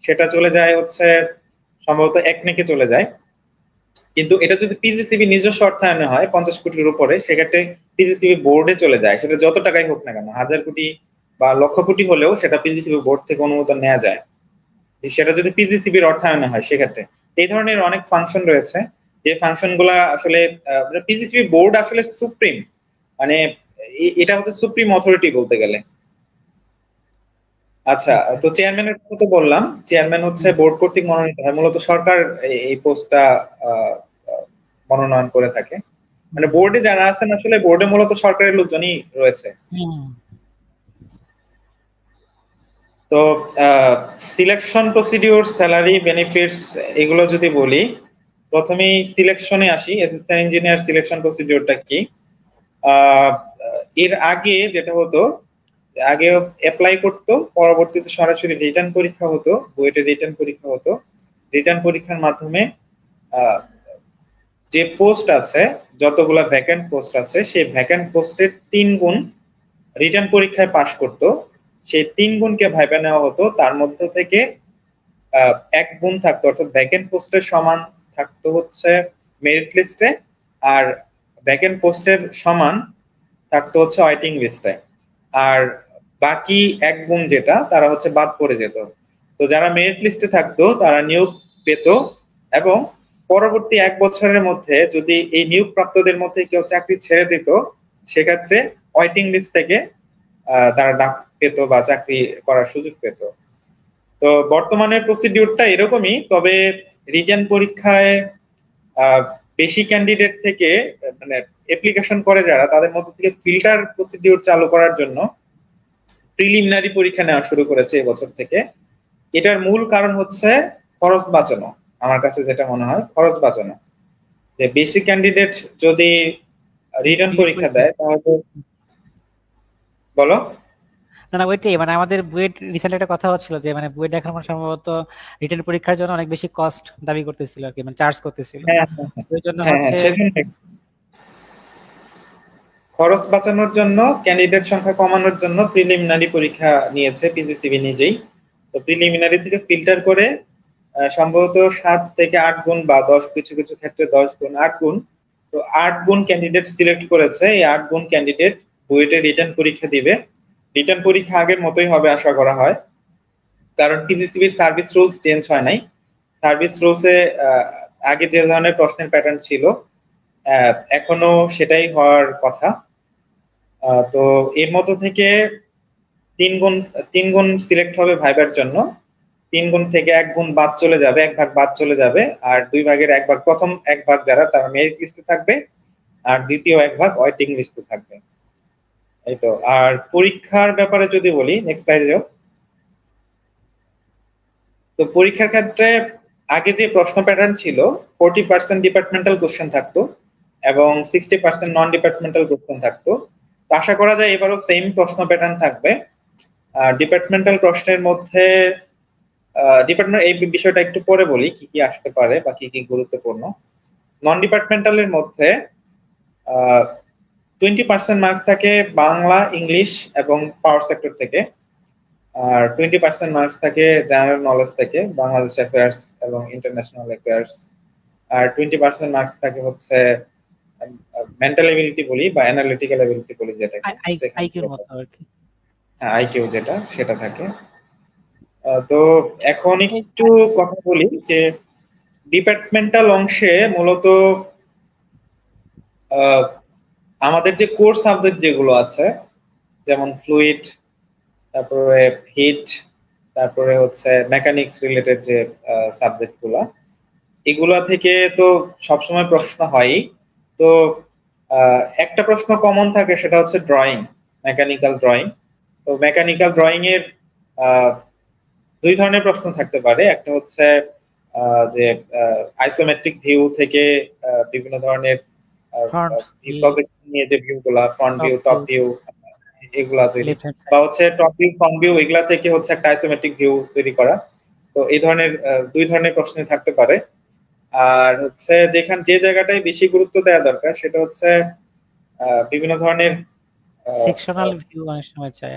সেটা চলে যায় হচ্ছে সম্ভবত একনেকে চলে যায়। কিন্তু এটা যদি পিজিসিবি নিজস্ব অর্থায়নে হয় 50 কোটির উপরে, সেক্ষেত্রে পিজিসিবি বোর্ডে চলে যায়, সেটা যত টাকাই হোক না কেন, 1000 কোটি বা লক্ষ কোটি হলেও সেটা পিজিসিবি বোর্ড থেকে অনুমোদন নেওয়া যায়, সেটা যদি পিজিসিবির অর্থায়নে হয় সেক্ষেত্রে। এই ধরনের অনেক ফাংশন রয়েছে যে ফাংশন গুলা আসলে পিজিসিবি বোর্ড আসলে সুপ্রিম, মানে এটা হচ্ছে সুপ্রিম অথরিটি বলতে গেলে। আচ্ছা, তো চেয়ারম্যানের কথা তো বললাম, চেয়ারম্যান হচ্ছে বোর্ড কর্তৃক মনোনীত হয়, মূলত সরকার এই পোস্টটা মনোনয়ন করে থাকে। মানে বোর্ডে যারা আছেন আসলে বোর্ডে মূলত সরকারের লোকজনই রয়েছে। তো সিলেকশন প্রসিডিউর, স্যালারি, বেনিফিটস এগুলো যদি বলি, প্রথমেই সিলেকশনে আসি। অ্যাসিস্ট্যান্ট ইঞ্জিনিয়ার সিলেকশন প্রসিডিউরটা কি? এর আগে যেটা হতো, আগে অ্যাপ্লাই করতো, পরবর্তীতে সরাসরি রিটার্ন পরীক্ষা হতো, বুয়েটের রিটার্ন পরীক্ষা হতো। রিটার্ন পরীক্ষার মাধ্যমে যে পোস্ট আছে, যতগুলা ভ্যাকেন্ট পোস্ট আছে, সেই ভ্যাকেন্ট পোস্টের 3 গুণ রিটার্ন পরীক্ষায় পাশ করতো, সেই 3 গুণকে ভাইবা নেওয়া হতো। তার মধ্যে থেকে 1 গুণ থাকতো, অর্থাৎ ভ্যাকেন্ট পোস্টের সমান থাকতো হচ্ছে মেরিট লিস্টে, আর ভ্যাকেন্ট পোস্টের সমান থাকতো হচ্ছে ওয়েটিং লিস্টে। আর বাকি 1 গুণ যেটা, তারা হচ্ছে বাদ পড়ে যেত। তো যারা মেরিট লিস্টে থাকতো তারা নিয়োগ পেত, এবং পরবর্তী 1 বছরের মধ্যে যদি এই নিয়োগ প্রাপ্তদের মধ্যে কেউ চাকরি ছেড়ে দিত, সেক্ষেত্রে ওয়েটিং লিস্ট থেকে তারা ডাক পেত বা চাকরি করার সুযোগ পেত। তো বর্তমানে প্রসিডিউরটা এরকমই, তবে রিটেন পরীক্ষায় বেশি ক্যান্ডিডেট থেকে, মানে অ্যাপ্লিকেশন করে যারা, তাদের মধ্যে থেকে ফিল্টার প্রসিডিউর চালু করার জন্য প্রিলিমিনারি পরীক্ষা নেওয়া শুরু করেছে এবছর থেকে। এটার মূল কারণ হচ্ছে খরচ বাঁচানো, আমার কাছে যেটা মনে হয় খরচ বাঁচানো। যে বেশি ক্যান্ডিডেট যদি রিটার্ন পরীক্ষা দেয় তাহলে, বলো। না, ওইটাই, মানে আমাদের বুয়েট রিসেন্ট একটা কথা হচ্ছিল যে মানে বুয়েট এখন সম্ভবত রিটেন পরীক্ষার জন্য অনেক বেশি কস্ট দাবি করতেছিল আর কি, মানে চার্জ করতেছিল। ওই জন্য হচ্ছে খরচ বাঁচানোর জন্য, ক্যান্ডিডেট সংখ্যা কমানোর জন্য প্রিলিমিনারি পরীক্ষা নিয়েছে পিজিসিবি নিজেই। তো প্রিলিমিনারি থেকে ফিল্টার করে সম্ভবত 7 থেকে 8 গুণ বা 10, কিছু কিছু ক্ষেত্রে 10 গুণ, 8 গুণ, তো 8 গুণ ক্যান্ডিডেট সিলেক্ট করেছে। এই 8 গুণ ক্যান্ডিডেট বুয়েটে রিটার্ন পরীক্ষা দিবে। রিটার্ন পরীক্ষা আগের মতোই হবে আশা করা হয়, কারণ পিজিসিবির সার্ভিস রুলস চেঞ্জ হয় নাই। সার্ভিস রুলসে আগে যে ধরনের প্রশ্নের প্যাটার্ন ছিল এখনো সেটাই হওয়ার কথা। তো এর মধ্যে থেকে 3 গুণ সিলেক্ট হবে ভাইবার জন্য, 3 গুণ থেকে 1 গুণ বাদ চলে যাবে, 1 ভাগ বাদ চলে যাবে, আর 2 ভাগের 1 ভাগ, প্রথম 1 ভাগ যারা তারা মেরিট লিস্টে থাকবে, আর দ্বিতীয় 1 ভাগ ওয়েটিং লিস্টে থাকবে। এই তো। আর পরীক্ষার ব্যাপারে যদি বলি, নেক্সট স্লাইডে যাও। তো পরীক্ষার ক্ষেত্রে আগে যে প্রশ্ন প্যাটার্ন ছিল 40% ডিপার্টমেন্টাল কোশ্চেন থাকতো এবং 60% নন ডিপার্টমেন্টাল কোশ্চেন থাকতো। তো আশা করা যায় এবারও সেম প্রশ্ন প্যাটার্ন থাকবে। ডিপার্টমেন্টাল প্রশ্নের মধ্যে ডিপার্টমেন্ট, এই বিষয়টা একটু পরে বলি কি কি আসতে পারে বা কি কি গুরুত্বপূর্ণ। নন ডিপার্টমেন্টালের মধ্যে 20% মার্কস থাকে বাংলা, ইংলিশ এবং পাওয়ার সেক্টর থেকে, আর 20% মার্কস থাকে জেনারেল নলেজ থেকে, বাংলাদেশ অ্যাফেয়ার্স এবং ইন্টারন্যাশনাল অ্যাফেয়ার্স, আর 20% মার্কস থাকে হচ্ছে মেন্টাল এবিলিটি বলি বা অ্যানালিটিক্যাল এবিলিটি বলি, যেটা আইকিউর মতো আর কি। হ্যাঁ, আইকিউ যেটা, সেটা থাকে। তো এখন একটু কথা বলি যে ডিপার্টমেন্টাল অংশে মূলত আমাদের যে কোর সাবজেক্ট যেগুলো আছে, যেমন ফ্লুইড, তারপরে হিট, তারপরে হচ্ছে মেকানিক্স রিলেটেড যে সাবজেক্ট গুলা, এগুলা থেকে তো সবসময় প্রশ্ন হয়। তো একটা প্রশ্ন কমন থাকে, সেটা হচ্ছে ড্রয়িং, মেকানিক্যাল ড্রয়িং। তো মেকানিক্যাল ড্রয়িং এর 2 ধরনের প্রশ্ন থাকতে পারে। একটা হচ্ছে যে আইসোমেট্রিক ভিউ থেকে বিভিন্ন ধরনের প্রজেক্ট নিয়ে যে ভিউ গুলা, ফ্রন্ট ভিউ, টপ ভিউ, এগুলা তৈরি, বা হচ্ছে টপ ভিউ, ফ্রন্ট ভিউ, এগুলা থেকে হচ্ছে একটা আইসোমেট্রিক ভিউ তৈরি করা। তো এই ধরনের 2 ধরনের প্রশ্ন থাকতে পারে। আর হচ্ছে যে জায়গাটায় বেশি গুরুত্ব দেওয়া দরকার সেটা হচ্ছে বিভিন্ন ধরনের সেকশনাল ভিউ অনেক সময় চাই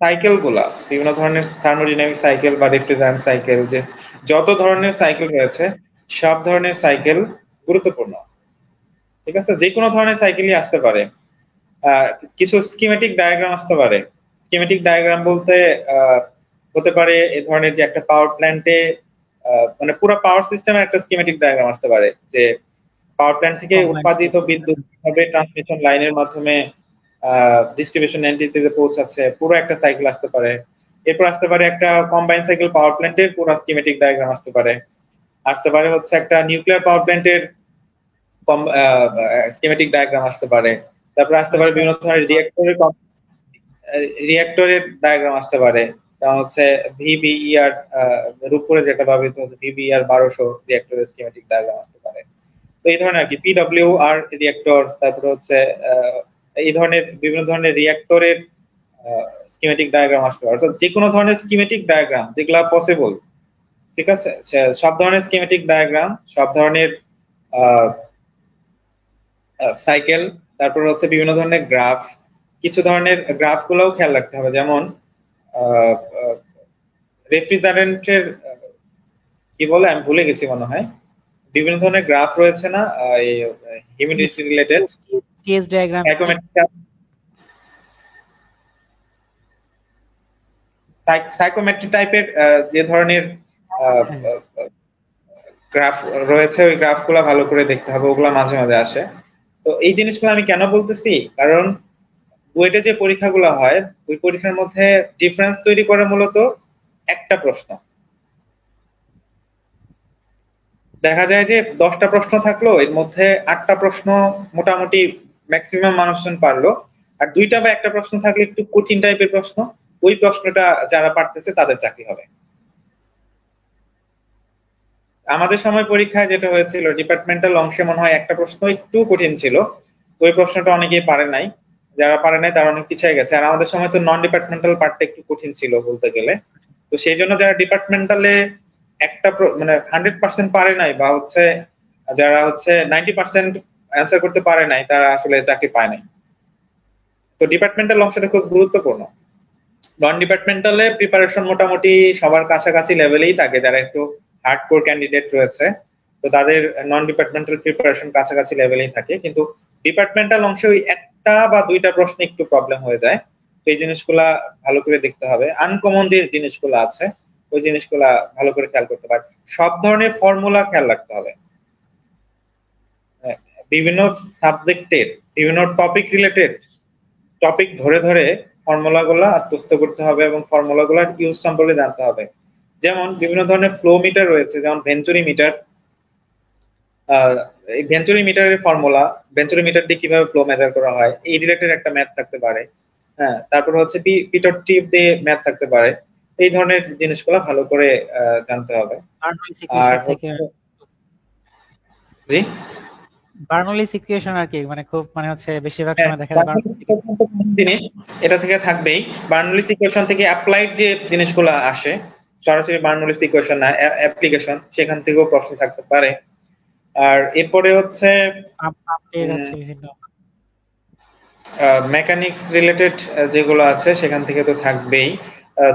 সাইকেল গুলা, বিভিন্ন ধরনের থার্মোডাইনামিক সাইকেল বা রেফ্রিজারেন্ট সাইকেল, যে যত ধরনের সাইকেল রয়েছে সব ধরনের সাইকেল গুরুত্বপূর্ণ। ঠিক আছে, যে কোনো ধরনের সাইকেলই আসতে পারে। কিছু স্কিমেটিক ডায়াগ্রাম আসতে পারে। স্কিমেটিক ডায়াগ্রাম বলতে হতে পারে এ ধরনের যে একটা পাওয়ার প্ল্যান্টে মানে পুরো পাওয়ার সিস্টেমের একটা স্কিমেটিক ডায়াগ্রাম আসতে পারে, যে পাওয়ার প্ল্যান্ট থেকে উৎপাদিত বিদ্যুৎ কিভাবে ট্রান্সমিশন লাইনের মাধ্যমে ডিস্ট্রিবিউশন এন্টিটিতে পৌঁছাচ্ছে, পুরো একটা সাইকেল আসতে পারে। এরপর আসতে পারে একটা কম্বাইন সাইকেল পাওয়ার প্ল্যান্টের পুরো স্কিমেটিক ডায়াগ্রাম আসতে পারে হচ্ছে একটা নিউক্লিয়ার পাওয়ার প্ল্যান্টের স্কিমেটিক ডায়াগ্রাম আসতে পারে। তারপর আসতে পারে বিভিন্ন ধরনের রিঅ্যাক্টরের ডায়াগ্রাম আসতে পারে, যেমন হচ্ছে ভিবিইআর, রূপপুরে যেটা ব্যবহৃত হচ্ছে ভিবিইআর 1200 রিঅ্যাক্টরের স্কিমেটিক ডায়াগ্রাম আসতে পারে। তো এই ধরনের আর কি পিডব্লিউআর রিঅ্যাক্টর, তারপরে হচ্ছে এই ধরনের বিভিন্ন ধরনের রিঅ্যাক্টরের স্কিমেটিক ডায়াগ্রাম আসতে পারে। অর্থাৎ যে কোনো ধরনের স্কিমেটিক ডায়াগ্রাম যেগুলা পসিবল, ঠিক আছে, সব ধরনের স্কিমেটিক ডায়াগ্রাম, সব ধরনের সাইকেল, তারপর হচ্ছে বিভিন্ন ধরনের গ্রাফ। কিছু ধরনের গ্রাফ গুলোও খেয়াল রাখতে হবে, যেমন রেফ্রিজারেন্টের কি বলে আমি ভুলে গেছি মনে হয়, বিভিন্ন ধরনের গ্রাফ রয়েছে না, হিউমিডিটি রিলেটেড, টিএস ডায়াগ্রাম, সাইকোমেট্রি টাইপের যে ধরনের গ্রাফ রয়েছে, ওই গ্রাফগুলো ভালো করে দেখতে হবে, ওগুলা মাঝে মাঝে আসে। তো এই জিনিসগুলো আমি কেন বলতেছি, কারণ বুয়েটে যে পরীক্ষাগুলো হয় ওই পরীক্ষার মধ্যে ডিফারেন্স তৈরি করে মূলত একটা প্রশ্ন। দেখা যায় যে 10টা প্রশ্ন থাকলো, এর মধ্যে 8টা প্রশ্ন মোটামুটি ম্যাক্সিমাম মানুষজন পারলো, আর 2টা বা 1টা প্রশ্ন থাকলে একটু কঠিন টাইপের প্রশ্ন, ওই প্রশ্নটা যারা পারতেছে তাদের চাকরি হবে। আমাদের সময় পরীক্ষায় যেটা হয়েছিল, ডিপার্টমেন্টাল অংশে মনে হয় একটা প্রশ্ন একটু কঠিন ছিল, ওই প্রশ্নটা অনেকেই পারে নাই, যারা পারে নাই তারা অনেক পিছিয়ে গেছে। আর আমাদের সময় তো নন ডিপার্টমেন্টাল পার্টটা একটু কঠিন ছিল বলতে গেলে। তো সেই জন্য যারা ডিপার্টমেন্টালে একটা মানে 100% পারে নাই, বা হচ্ছে যারা হচ্ছে 90% অ্যান্সার করতে পারে নাই, তারা আসলে চাকরি পায় নাই। তো ডিপার্টমেন্টাল অংশটা খুব গুরুত্বপূর্ণ। নন ডিপার্টমেন্টালে প্রিপারেশন মোটামুটি সবার কাছাকাছি লেভেলেই থাকে, যারা একটু হার্ডকোর ক্যান্ডিডেট রয়েছে তো তাদের নন ডিপার্টমেন্টাল প্রিপারেশন কাছাকাছি লেভেলেই থাকে, কিন্তু ডিপার্টমেন্টাল অংশে ওই একটা বা 2টা প্রশ্ন একটু প্রবলেম হয়ে যায়। তো এই জিনিসগুলা ভালো করে দেখতে হবে। আনকমন যে জিনিসগুলো আছে ওই জিনিসগুলা ভালো করে খেয়াল করতে হবে। সব ধরনের ফর্মুলা খেয়াল রাখতে হবে, বিভিন্ন সাবজেক্টের বিভিন্ন টপিক রিলেটেড টপিক ধরে ধরে ফর্মুলাগুলো আত্মস্থ করতে হবে এবং ফর্মুলাগুলোর ইউজ সম্পর্কে জানতে হবে। যেমন বিভিন্ন ধরনের ফ্লো মিটার রয়েছে, যেমন ভেঞ্চুরি মিটার। এই ভেঞ্চুরি মিটারের ফর্মুলা, ভেঞ্চুরি মিটার দিয়ে কিভাবে ফ্লো মেজার করা হয়, এই রিলেটেড একটা ম্যাথ থাকতে পারে। হ্যাঁ, তারপর হচ্ছে পিটর টিপ দিয়ে ম্যাথ থাকতে পারে। এই ধরনের জিনিসগুলো ভালো করে জানতে হবে। বার্নৌলিস আর ইকুয়েশন থেকে জি, বার্নৌলিস ইকুয়েশন আর কি, মানে খুব মানে হচ্ছে বেশিরভাগ হ্যাঁ, সময় দেখা যায় বার্নৌলিস ইকুয়েশন তো কোন জিনিস, এটা থেকে থাকবেই। বার্নৌলিস ইকুয়েশন থেকে অ্যাপ্লাইড যে জিনিসগুলো আসে, সরাসরি বার্নৌলিস ইকুয়েশন না, অ্যাপ্লিকেশন, সেখান থেকেও প্রশ্ন থাকতে পারে। আর এরপরে হচ্ছে আপডেট হচ্ছে বিভিন্ন মেকানিক্স রিলেটেড যেগুলো আছে সেখান থেকে তো থাকবেই।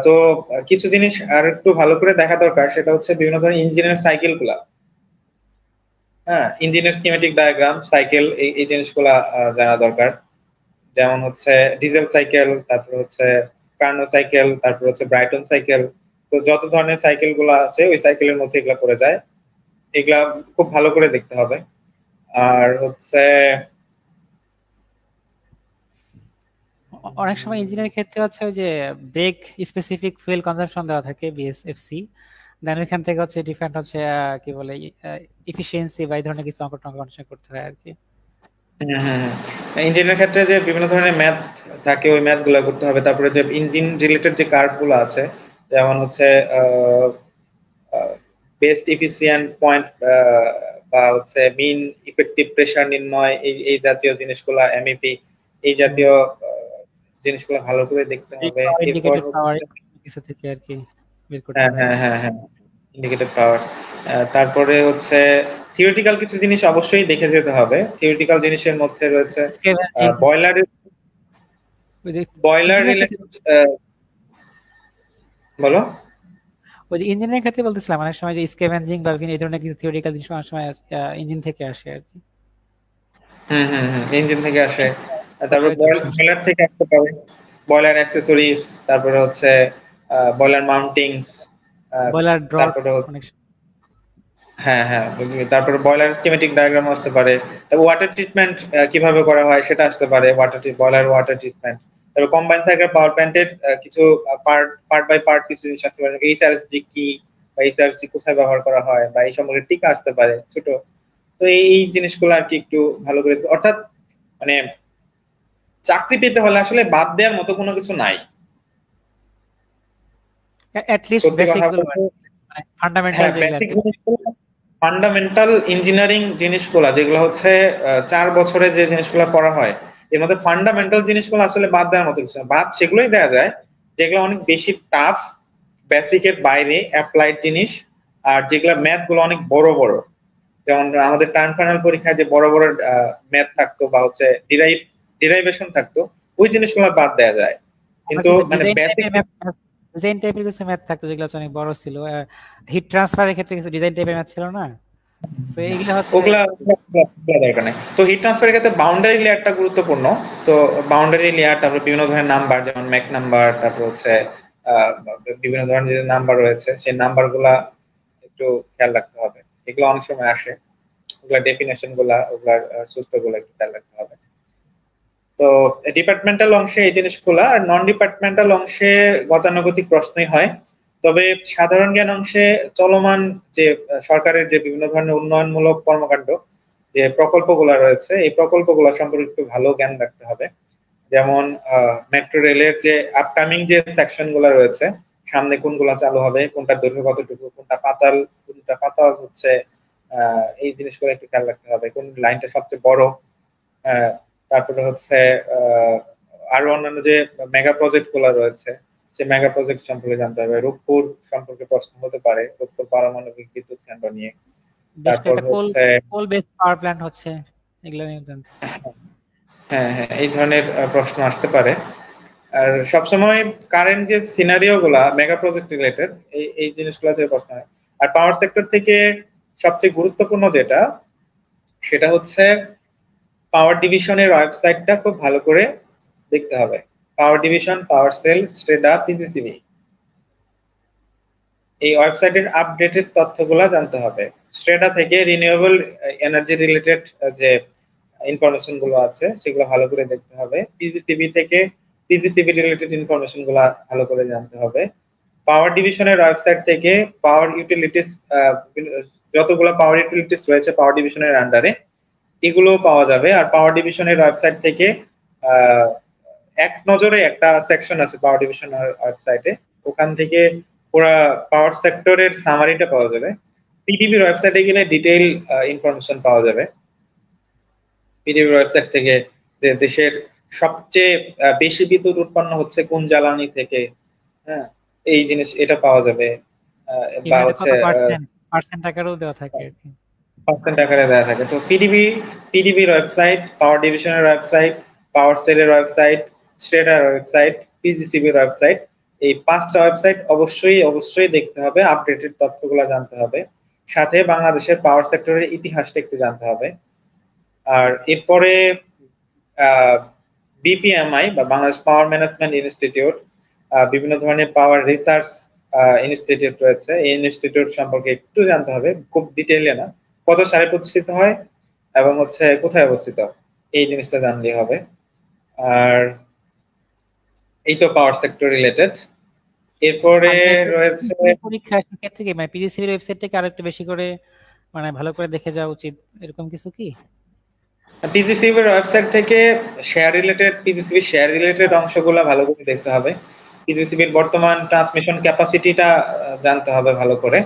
তো কিছু জিনিস আর একটু ভালো করে দেখা দরকার, সেটা হচ্ছে বিভিন্ন ধরনের ইঞ্জিনের সাইকেল গুলা। হ্যাঁ, ইঞ্জিনের স্কিমেটিক ডায়াগ্রাম, সাইকেল, এই জিনিসগুলা জানা দরকার। যেমন হচ্ছে ডিজেল সাইকেল, তারপর হচ্ছে কার্নো সাইকেল, তারপর হচ্ছে ব্রাইটন সাইকেল। তো যত ধরনের সাইকেল গুলা আছে ওই সাইকেলের মধ্যে এগুলা করে যায়, এগুলা খুব ভালো করে দেখতে হবে। আর হচ্ছে অনেক সময় ইঞ্জিনের ক্ষেত্রে হচ্ছে ওই যে ব্রেক স্পেসিফিক ফুয়েল কনজাম্পশন দেওয়া থাকে বিএসএফসি, দেন ওইখান থেকে হচ্ছে ডিফারেন্ট হচ্ছে কি বলে এফিসিয়েন্সি বা এই ধরনের কিছু অঙ্ক টঙ্ক অনুসরণ করতে হয় আর কি। ইঞ্জিনের ক্ষেত্রে যে বিভিন্ন ধরনের ম্যাথ থাকে, ওই ম্যাথ গুলা করতে হবে। তারপরে যে ইঞ্জিন রিলেটেড যে কার্ভ গুলো আছে, যেমন হচ্ছে বেস্ট ইফিসিয়েন্ট পয়েন্ট বা হচ্ছে মিন ইফেক্টিভ প্রেসার নির্ণয়, এই এই জাতীয় জিনিসগুলা, এমইপি, এই জাতীয় জিনিসগুলো ভালো করে দেখতে হবে। এরপর ইন্ডিকেটেড পাওয়ার কিছু থেকে আর কি বের করতে হ্যাঁ হয়। হ্যাঁ হ্যাঁ হ্যাঁ, ইন্ডিকেটর পাওয়ার। তারপরে হচ্ছে থিওরিটিক্যাল কিছু জিনিস অবশ্যই দেখে যেতে হবে। থিওরিটিক্যাল জিনিসের মধ্যে রয়েছে স্ক্যাভেঞ্জিং, বয়লার, ওই যে বয়লার ইঞ্জিনের ক্ষেত্রে, রিলেটেড। বলো। ওই যে ইঞ্জিনের ক্ষেত্রে বলতেছিলাম অনেক সময় যে স্ক্যাভেঞ্জিং বা বিভিন্ন এই ধরনের কিছু থিওরিটিক্যাল জিনিস অনেক সময় ইঞ্জিন থেকে আসে আর কি। ইঞ্জিন থেকে আসে। তারপর বয়লারের থেকে সমস্যা, বয়লার থেকে আসতে পারে, বয়লার অ্যাক্সেসরিজ, তারপরে হচ্ছে বয়লার মাউন্টিংস, বয়লার ড্রপ তারপরে অনেক হ্যাঁ হ্যাঁ, তারপরে বয়লার স্কিমেটিক ডায়াগ্রাম আসতে পারে। তারপর ওয়াটার ট্রিটমেন্ট কিভাবে করা হয় সেটা আসতে পারে, বয়লার ওয়াটার ট্রিটমেন্ট। তারপর কম্বাইন্ড সাইকেল পাওয়ার প্ল্যান্টের কিছু পার্ট পার্ট বাই পার্ট কিছু জিনিস আসতে পারে, এইচআরএসজি কি বা এইচআরএসজি কোথায় ব্যবহার করা হয়, বা এই সম্পর্কে টিকা আসতে পারে ছোট। তো এই জিনিসগুলো আর কি একটু ভালো করে, অর্থাৎ মানে চাকরি পেতে হলে আসলে বাদ দেওয়ার মতো কোনো কিছু নাই। এট লিস্ট সত্যি বেসিক কথা গুলো বলতে, মানে ফান্ডামেন্টাল হ্যাঁ, যেগুলো আর বেসিক কি। জিনিসগুলো, ফান্ডামেন্টাল ইঞ্জিনিয়ারিং জিনিসগুলো যেগুলো হচ্ছে 4 বছরে যে জিনিসগুলো পড়া হয়, এর মধ্যে ফান্ডামেন্টাল জিনিসগুলো আসলে বাদ দেওয়ার মতো কিছু না। বাদ সেগুলোই দেওয়া যায় যেগুলো অনেক বেশি টাফ, বেসিকের বাইরে অ্যাপ্লাইড জিনিস, আর যেগুলো ম্যাথ গুলো অনেক বড় বড়। যেমন আমাদের টার্ম ফাইনাল পরীক্ষায় যে বড় বড় ম্যাথ থাকতো বা হচ্ছে ডিরাইভেশন থাকতো, ওই জিনিসগুলো বাদ দেওয়া যায়। আমার কিন্তু কিছু মানে বেসিক, ডিজাইন টাইপের কিছু ম্যাথ থাকতো যেগুলো হচ্ছে অনেক বড় ছিল, হিট ট্রান্সফারের ক্ষেত্রে কিছু ডিজাইন টাইপের ম্যাথ ছিল না, সো এইগুলো হচ্ছে ওগুলা ওগুলা দরকার নেই। তো হিট ট্রান্সফারের ক্ষেত্রে বাউন্ডারি লেয়ারটা গুরুত্বপূর্ণ। তো বাউন্ডারি লেয়ার, তারপর বিভিন্ন ধরনের নাম্বার, যেমন ম্যাক নাম্বার, তারপর হচ্ছে আহ, বিভিন্ন ধরনের যে নাম্বার রয়েছে, সেই নাম্বার গুলা একটু খেয়াল রাখতে হবে। এগুলো অনেক সময় আসে, ওগুলা ডেফিনেশন গুলা, ওগুলার সূত্র গুলা একটু খেয়াল রাখতে হবে। তো ডিপার্টমেন্টাল অংশে এই জিনিসগুলা, আর নন ডিপার্টমেন্টাল অংশে গতানুগতিক প্রশ্নই হয়। তবে সাধারণ জ্ঞান অংশে চলমান যে সরকারের যে বিভিন্ন ধরনের উন্নয়নমূলক কর্মকাণ্ড, যে প্রকল্পগুলো রয়েছে, এই প্রকল্পগুলো সম্পর্কে একটু ভালো জ্ঞান রাখতে হবে। যেমন মেট্রো রেলের যে আপকামিং যে সেকশন গুলো রয়েছে, সামনে কোনগুলো চালু হবে, কোনটা দৈর্ঘ্য কতটুকু, কোনটা পাতাল, কোনটা পাতাল হচ্ছে, এই জিনিসগুলো একটু খেয়াল রাখতে হবে, কোন লাইনটা সবচেয়ে বড়। আহ, তারপরে হচ্ছে আহ, আরো অন্যান্য যে মেগা প্রজেক্ট গুলো রয়েছে, সে মেগা প্রজেক্ট সম্পর্কে জানতে হবে। রূপপুর সম্পর্কে প্রশ্ন হতে পারে, রূপপুর পারমাণবিক বিদ্যুৎ কেন্দ্র নিয়ে। বেশ তারপর কয়েকটা কোল হচ্ছে কোল বেস পাওয়ার প্ল্যান্ট হচ্ছে, এগুলো নিয়ে জানতে। হ্যাঁ হ্যাঁ, এই ধরনের প্রশ্ন আসতে পারে। আর সবসময় কারেন্ট যে সিনারিও গুলা মেগা প্রজেক্ট রিলেটেড, এই এই জিনিসগুলো থেকে প্রশ্ন হয়। আর পাওয়ার সেক্টর থেকে সবচেয়ে গুরুত্বপূর্ণ যেটা, সেটা হচ্ছে পাওয়ার ডিভিশনের ওয়েবসাইটটা খুব ভালো করে দেখতে হবে। পাওয়ার ডিভিশন, পাওয়ার সেল, স্ট্রেডা, পিজিসিবি, এই ওয়েবসাইটের আপডেটেড তথ্যগুলা জানতে হবে। স্ট্রেডা থেকে রিনিউয়েবল এনার্জি রিলেটেড যে ইনফরমেশন গুলো আছে সেগুলো ভালো করে দেখতে হবে। পিজিসিবি থেকে পিজিসিবি রিলেটেড ইনফরমেশন গুলা ভালো করে জানতে হবে। পাওয়ার ডিভিশনের ওয়েবসাইট থেকে পাওয়ার ইউটিলিটিস, যতগুলো পাওয়ার ইউটিলিটিস রয়েছে পাওয়ার ডিভিশনের আন্ডারে এগুলো পাওয়া যাবে। আর পাওয়ার ডিভিশনের ওয়েবসাইট থেকে এক নজরে একটা সেকশন আছে পাওয়ার ডিভিশনের ওয়েবসাইটে, ওখান থেকে পুরো পাওয়ার সেক্টরের সামারিটা পাওয়া যাবে। পিডিবির ওয়েবসাইটে গেলে ডিটেইল ইনফরমেশন পাওয়া যাবে। পিডিবির ওয়েবসাইট থেকে যে দেশের সবচেয়ে বেশি বিদ্যুৎ উৎপন্ন হচ্ছে কোন জ্বালানি থেকে, হ্যাঁ এই জিনিস এটা পাওয়া যাবে। বা হচ্ছে পার্সেন্ট আকারেও দেওয়া থাকে আর কি, পার্সেন্ট আকারে দেওয়া থাকে। তো পিডিবির ওয়েবসাইট, পাওয়ার ডিভিশনের ওয়েবসাইট, পাওয়ার সেলের ওয়েবসাইট, স্ট্রেটার ওয়েবসাইট, পিজিসিবির ওয়েবসাইট, এই 5টা ওয়েবসাইট অবশ্যই দেখতে হবে, আপডেটেড তথ্যগুলো জানতে হবে, সাথে বাংলাদেশের পাওয়ার সেক্টরের ইতিহাসটা একটু জানতে হবে। আর এরপরে বিপিএমআই বা বাংলাদেশ পাওয়ার ম্যানেজমেন্ট ইনস্টিটিউট, বিভিন্ন ধরনের পাওয়ার রিসার্চ ইনস্টিটিউট রয়েছে, এই ইনস্টিটিউট সম্পর্কে একটু জানতে হবে, খুব ডিটেইলে না, কত সালে প্রতিষ্ঠিত হয় এবং হচ্ছে কোথায় অবস্থিত, এই জিনিসটা জানলেই হবে। আর এই তো পাওয়ার সেক্টর রিলেটেড। এরপরে রয়েছে পরীক্ষা ক্ষেত্রে কি মানে পিজিসিবির ওয়েবসাইটটাকে আরেকটু বেশি করে মানে ভালো করে দেখে যাওয়া উচিত, এরকম কিছু কি? পিজিসিবির ওয়েবসাইট থেকে পিজিসিবি শেয়ার রিলেটেড অংশগুলো ভালো করে দেখতে হবে। পিজিসিবির বর্তমান ট্রান্সমিশন ক্যাপাসিটিটা জানতে হবে ভালো করে।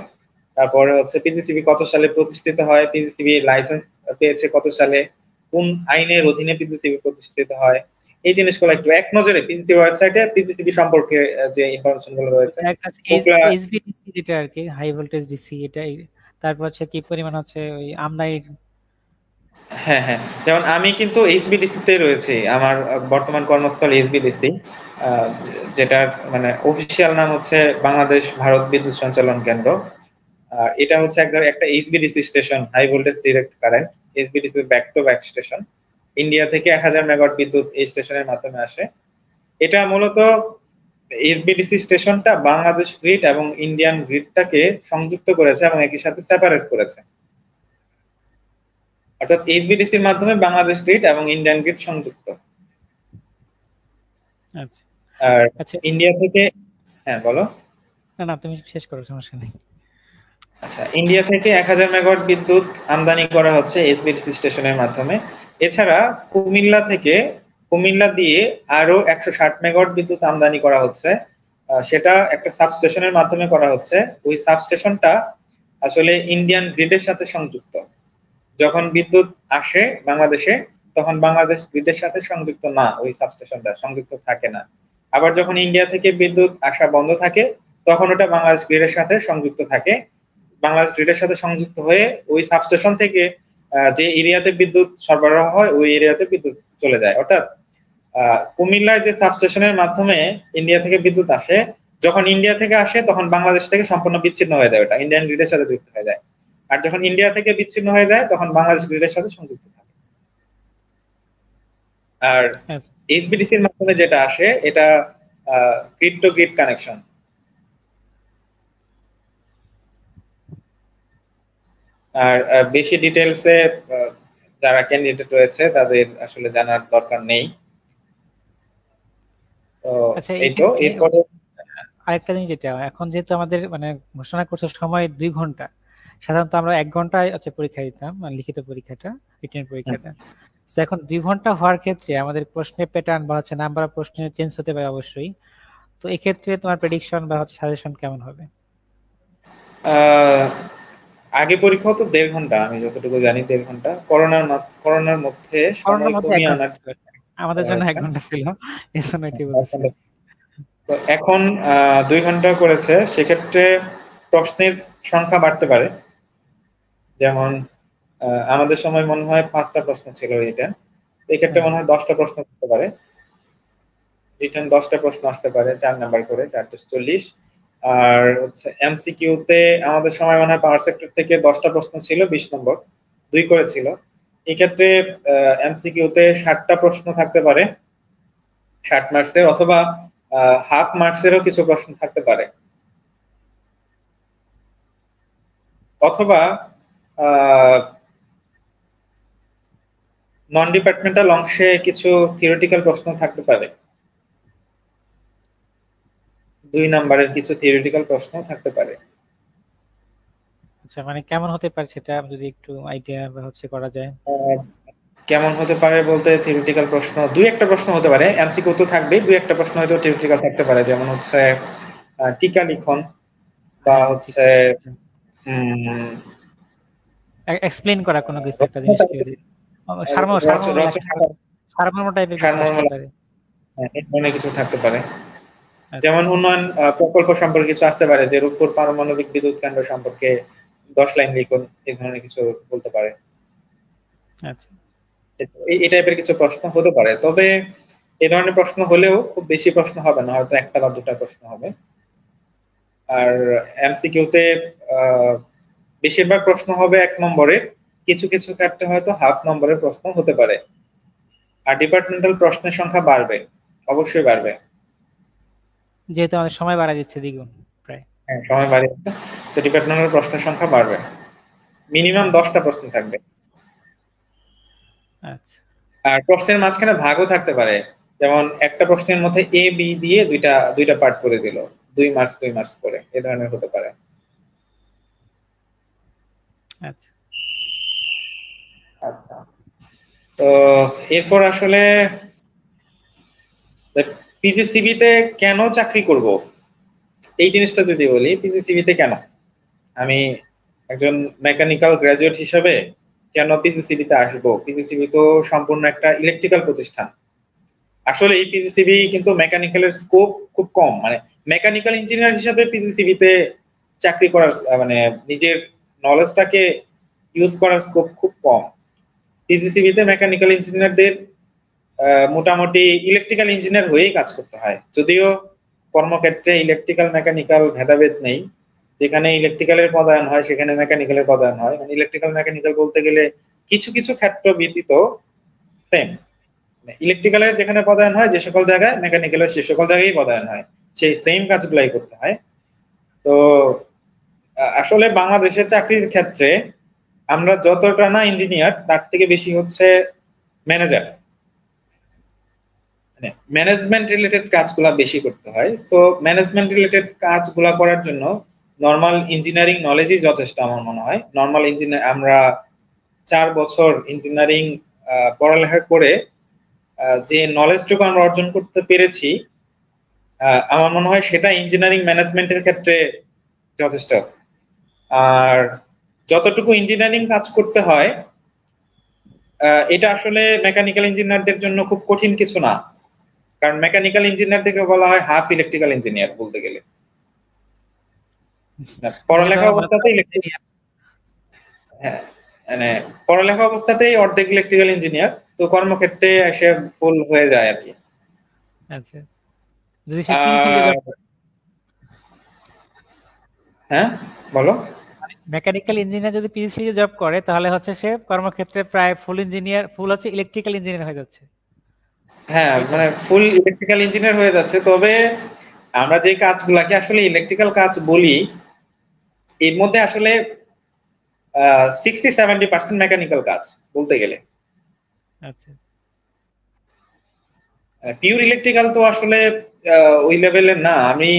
তারপরে হচ্ছে পিজিসিবি কত সালে প্রতিষ্ঠিত হয়, পিজিসিবি লাইসেন্স পেয়েছে কত সালে, কোন আইনের অধীনে পিজিসিবি প্রতিষ্ঠিত হয়, এই জিনিসগুলো একটু এক নজরে পিজিসিবি ওয়েবসাইটে পিজিসিবি সম্পর্কে যে ইনফরমেশন গুলো রয়েছে, এসবিডিসি যেটা আর কি হাই ভোল্টেজ ডিসি, এটাই। তারপর হচ্ছে কি পরিমাণ হচ্ছে ওই আমদানি। হ্যাঁ, যেমন আমি কিন্তু এইচবিডিসি তে রয়েছি, আমার বর্তমান কর্মস্থল এইচবিডিসি, যেটার মানে অফিসিয়াল নাম হচ্ছে বাংলাদেশ ভারত বিদ্যুৎ সঞ্চালন কেন্দ্র। এটা হচ্ছে একটা HVDC station, high voltage direct current, HVDC back to back station. India থেকে 1000 মেগাওয়াট বিদ্যুৎ এই স্টেশনের মাধ্যমে আসে। এটা মূলত এইচবিডিসি স্টেশনটা বাংলাদেশ গ্রিড এবং ইন্ডিয়ান গ্রিডটাকে সংযুক্ত করেছে এবং একই সাথে সেপারেট করেছে। অর্থাৎ এইচবিডিসির মাধ্যমে বাংলাদেশ গ্রিড এবং ইন্ডিয়ান গ্রিড সংযুক্ত। আচ্ছা, আর ইন্ডিয়া থেকে, হ্যাঁ বলো। না তুমি শেষ করো, সমস্যা নেই। আচ্ছা, ইন্ডিয়া থেকে 1000 মেগাওয়াট বিদ্যুৎ আমদানি করা হচ্ছে এইচবিডিসি স্টেশনের মাধ্যমে। এছাড়া কুমিল্লা দিয়ে আরো 160 মেগাওয়াট বিদ্যুৎ আমদানি করা হচ্ছে, সেটা একটা সাবস্টেশনের মাধ্যমে করা হচ্ছে। ওই সাবস্টেশনটা আসলে ইন্ডিয়ান গ্রিডের সাথে সংযুক্ত। যখন বিদ্যুৎ আসে বাংলাদেশে তখন বাংলাদেশ গ্রিডের সাথে সংযুক্ত না, ওই সাবস্টেশনটা সংযুক্ত থাকে না। আবার যখন ইন্ডিয়া থেকে বিদ্যুৎ আসা বন্ধ থাকে তখন ওটা বাংলাদেশ গ্রিডের সাথে সংযুক্ত থাকে। বাংলাদেশ গ্রিডের সাথে সংযুক্ত হয়ে ওই সাবস্টেশন থেকে যে এরিয়াতে বিদ্যুৎ সরবরাহ হয় ওই এরিয়াতে বিদ্যুৎ চলে যায়। অর্থাৎ কুমিল্লায় যে সাবস্টেশনের মাধ্যমে ইন্ডিয়া থেকে বিদ্যুৎ আসে, যখন ইন্ডিয়া থেকে আসে তখন বাংলাদেশ থেকে সম্পূর্ণ বিচ্ছিন্ন হয়ে যায়, ওটা ইন্ডিয়ান গ্রিডের সাথে যুক্ত হয়ে যায়। আর যখন ইন্ডিয়া থেকে বিচ্ছিন্ন হয়ে যায় তখন বাংলাদেশ গ্রিডের সাথে সংযুক্ত থাকে। আর এইচবিডিসির মাধ্যমে যেটা আসে এটা গ্রিড টু গ্রিড কানেকশন। আর বেশি ডিটেইলসে যারা ক্যান্ডিডেট রয়েছে তাদের আসলে জানার দরকার নেই। তো এই তো এরপরে আরেকটা জিনিস, যেটা এখন যেহেতু আমাদের মানে ঘোষণা করছে সময় 2 ঘন্টা, সাধারণত আমরা 1 ঘন্টায় পরীক্ষা দিতাম, মানে লিখিত পরীক্ষাটা, রিটেন পরীক্ষাটা। এখন 2 ঘন্টা হওয়ার ক্ষেত্রে আমাদের প্রশ্নের প্যাটার্ন বা হচ্ছে নাম্বার অফ প্রশ্ন চেঞ্জ হতে পারে অবশ্যই। তো এই ক্ষেত্রে তোমার প্রেডিকশন বা হচ্ছে সাজেশন কেমন হবে? আগে পরীক্ষা হতো 1.5 ঘন্টা, আমি যতটুকু জানি 1.5 ঘন্টা। করোনার মধ্যে সময় কমিয়ে আনার আমাদের জন্য 1 ঘন্টা ছিল, এজন্য এটি বলছি। তো এখন 2 ঘন্টা করেছে, সেক্ষেত্রে প্রশ্নের সংখ্যা বাড়তে পারে। যেমন আমাদের সময় মনে হয় 5টা প্রশ্ন ছিল রিটেন, এই ক্ষেত্রে মনে হয় 10টা প্রশ্ন করতে পারে। রিটেন 10টা প্রশ্ন আসতে পারে, 4 নাম্বার করে, 4 × 40। আর হচ্ছে এমসিকিউ তে আমাদের সময় মনে হয় পাওয়ার সেক্টর থেকে 10টা প্রশ্ন ছিল, 20 নম্বর, 2 করে ছিল। এই ক্ষেত্রে এমসিকিউ তে 60টা প্রশ্ন থাকতে পারে 60 মার্কসের, অথবা হাফ মার্কসেরও কিছু প্রশ্ন থাকতে পারে, অথবা নন ডিপার্টমেন্টাল অংশে কিছু থিওরিটিক্যাল প্রশ্ন থাকতে পারে। 2 নাম্বারের কিছু থিওরিটিক্যাল প্রশ্ন থাকতে পারে। আচ্ছা, মানে কেমন হতে পারে সেটা যদি একটু আইডিয়া বা হচ্ছে করা যায়। কেমন হতে পারে বলতে, থিওরিটিক্যাল প্রশ্ন 2-1টা প্রশ্ন হতে পারে, এমসিকিউ তো থাকবেই, 2-1টা প্রশ্ন হয়তো থিওরিটিক্যাল থাকতে পারে, যেমন হচ্ছে টিকা লিখন বা হ্যাঁ, ঠিক হচ্ছে আছে। উম, এক্সপ্লেইন করা কোনো কিছু একটা জিনিসকে, সারমর্ম লেখা, রচনা, সারমর্ম টাইপের কিছু সারমর্ম, আসতে পারে। এই ধরনের কিছু থাকতে পারে। আচ্ছা যেমন উন্নয়ন প্রকল্প সম্পর্কে কিছু আসতে পারে, যে রূপপুর পারমাণবিক বিদ্যুৎ কেন্দ্র সম্পর্কে 10 লাইন লিখুন, এই ধরনের কিছু বলতে পারে। আচ্ছা। এই টাইপের কিছু প্রশ্ন হতে পারে, তবে এই ধরনের প্রশ্ন হলেও খুব বেশি প্রশ্ন হবে না, হয়তো 1টা বা 2টা প্রশ্ন হবে। আর এমসিকিউতে বেশিরভাগ প্রশ্ন হবে 1 নম্বরের, কিছু কিছু ক্ষেত্রে হয়তো হাফ নম্বরের প্রশ্ন হতে পারে। আর ডিপার্টমেন্টাল প্রশ্নের সংখ্যা বাড়বে, অবশ্যই বাড়বে। যেহেতু আমাদের সময় বাড়া দিচ্ছে দ্বিগুণ প্রায়। হ্যাঁ, সময় বাড়িয়েছে, তো ডিপার্টমেন্টাল প্রশ্নের সংখ্যা বাড়বে, মিনিমাম আচ্ছা 10টা প্রশ্ন থাকবে। আচ্ছা আর প্রশ্নের মাঝখানে ভাগও থাকতে পারে, যেমন একটা প্রশ্নের মধ্যে এ বি দিয়ে দুইটা দুইটা পার্ট করে দিল, 2 মার্কস 2 মার্কস করে, এই ধরনের হতে পারে। আচ্ছা। আচ্ছা, তো এরপর আসলে পিজিসিবি তে কেন চাকরি করব, এই জিনিসটা যদি বলি, পিজিসিবি তে কেন আমি একজন মেকানিক্যাল গ্রাজুয়েট হিসেবে কেন পিজিসিবি তে আসবো? পিজিসিবি তো সম্পূর্ণ একটা ইলেকট্রিক্যাল প্রতিষ্ঠান। আসলে এই পিজিসিবি কিন্তু মেকানিক্যালের স্কোপ খুব কম, মানে মেকানিক্যাল ইঞ্জিনিয়ার হিসেবে পিজিসিবি তে চাকরি করার মানে নিজের নলেজটাকে ইউজ করার স্কোপ খুব কম। পিজিসিবি তে মেকানিক্যাল ইঞ্জিনিয়ারদের মোটামুটি ইলেকট্রিক্যাল ইঞ্জিনিয়ার হয়েই কাজ করতে হয়, যদিও কর্মক্ষেত্রে ইলেকট্রিক্যাল মেকানিক্যাল ভেদাভেদ নেই, যেখানে ইলেকট্রিক্যালের পদায়ন হয় সেখানে মেকানিক্যালের পদায়ন হয়, মানে ইলেকট্রিক্যাল মেকানিক্যাল বলতে গেলে কিছু কিছু ক্ষেত্র ব্যতীত সেম। ইলেকট্রিক্যালের যেখানে পদায়ন হয় যে সকল জায়গায়, মেকানিক্যালের সে সকল জায়গায় পদায়ন হয়, সেই সেম কাজগুলাই করতে হয়। তো আসলে বাংলাদেশের চাকরির ক্ষেত্রে আমরা যতটা না ইঞ্জিনিয়ার, তার থেকে বেশি হচ্ছে ম্যানেজার, মানে ম্যানেজমেন্ট রিলেটেড কাজগুলা বেশি করতে হয়। সো ম্যানেজমেন্ট রিলেটেড কাজগুলা করার জন্য নর্মাল ইঞ্জিনিয়ারিং নলেজই যথেষ্ট আমার মনে হয়। নর্মাল ইঞ্জিনিয়ার আমরা 4 বছর ইঞ্জিনিয়ারিং পড়ালেখা করে যে নলেজটুকু আমরা অর্জন করতে পেরেছি, আমার মনে হয় সেটা ইঞ্জিনিয়ারিং ম্যানেজমেন্টের ক্ষেত্রে যথেষ্ট। আর যতটুকু ইঞ্জিনিয়ারিং কাজ করতে হয়, এটা আসলে মেকানিক্যাল ইঞ্জিনিয়ারদের জন্য খুব কঠিন কিছু না, কারণ মেকানিক্যাল ইঞ্জিনিয়ারদেরকে বলা হয় হাফ ইলেকট্রিক্যাল ইঞ্জিনিয়ার বলতে গেলে। যেহেতু পড়ালেখা আমরা মনে করেন অবস্থাতেই engineer, হ্যাঁ, মানে পড়ালেখা অবস্থাতেই অর্ধেক ইলেকট্রিক্যাল ইঞ্জিনিয়ার, তো কর্মক্ষেত্রে এসে ফুল হয়ে যায় আর কি। আচ্ছা আচ্ছা। যদি সে পিজিসিবি আর হ্যাঁ, বলো। মেকানিক্যাল ইঞ্জিনিয়ার যদি পিজিসিবি জব করে তাহলে হচ্ছে সে কর্মক্ষেত্রে প্রায় ফুল ইঞ্জিনিয়ার, ফুল হচ্ছে ইলেকট্রিক্যাল ইঞ্জিনিয়ার হয়ে যাচ্ছে, হ্যাঁ, এই তো। মানে ফুল ইলেকট্রিক্যাল ইঞ্জিনিয়ার হয়ে যাচ্ছে, তবে আমরা যে কাজগুলাকে আসলে ইলেকট্রিক্যাল কাজ বলি, এর মধ্যে আসলে 60-70% মেকানিক্যাল কাজ বলতে গেলে। আচ্ছা পিওর ইলেকট্রিক্যাল তো আসলে ওই লেভেলের না। আমি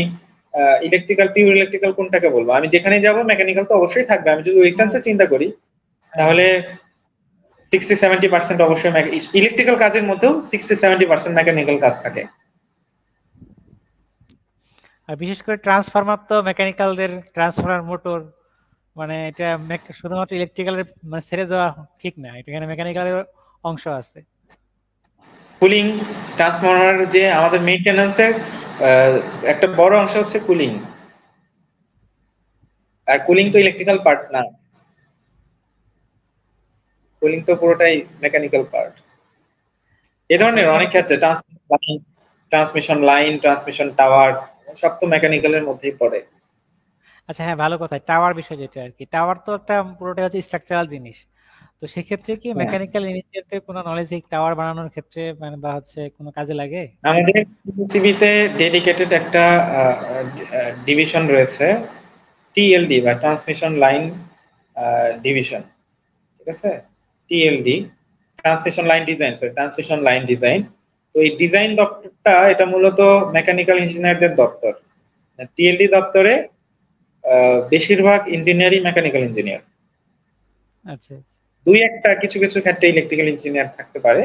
ইলেকট্রিক্যাল, পিওর ইলেকট্রিক্যাল কোনটাকে বলবো, আমি যেখানে যাব মেকানিক্যাল তো অবশ্যই থাকবে। আমি যদি ওই সেন্সে চিন্তা করি, হ্যাঁ তাহলে হ্যাঁ। 60-70% অবশ্যই ইলেকট্রিক্যাল কাজের মধ্যেও 60-70% মেকানিক্যাল কাজ থাকে। আর বিশেষ করে ট্রান্সফরমার তো মেকানিক্যালদের, ট্রান্সফরমার মোটর, মানে এটা শুধুমাত্র ইলেকট্রিক্যালের মানে ছেড়ে দেওয়া ঠিক না, এটা এখানে মেকানিক্যালের অংশ আছে। কুলিং, ট্রান্সফরমার যে আমাদের মেইনটেনেন্সের একটা বড় অংশ হচ্ছে কুলিং, আর কুলিং তো ইলেকট্রিক্যাল পার্ট না, কুলিং তো পুরোটাই মেকানিক্যাল পার্ট। এই আচ্ছা ধরনের এখানে অনেক ক্ষেত্রে ট্রান্সমিশন লাইন, ট্রান্সমিশন টাওয়ার সব তো মেকানিক্যালের মধ্যেই পড়ে। আচ্ছা হ্যাঁ, ভালো কথা, টাওয়ার বিষয় যেটা আর কি, টাওয়ার তো একটা পুরোটা হচ্ছে স্ট্রাকচারাল জিনিস। তো সেক্ষেত্রে কি হ্যাঁ, মেকানিক্যাল ইঞ্জিনিয়ারদের কোনো নলেজ এই টাওয়ার বানানোর ক্ষেত্রে মানে বা হচ্ছে কোনো কাজে লাগে? আমাদের পৃথিবীতে ডেডিকেটেড একটা ডিভিশন রয়েছে, টিএলডি বা ট্রান্সমিশন লাইন ডিভিশন, ঠিক আছে? TLD, transmission line design, sorry transmission line design. তো এই ডিজাইন দপ্তরটা এটা মূলত মেকানিক্যাল ইঞ্জিনিয়ারদের দপ্তর। টিএলডি দপ্তরে বেশিরভাগ ইঞ্জিনিয়ারিং মেকানিক্যাল ইঞ্জিনিয়ার, আচ্ছা দুই একটা কিছু কিছু ক্ষেত্রে ইলেকট্রিক্যাল ইঞ্জিনিয়ার থাকতে পারে,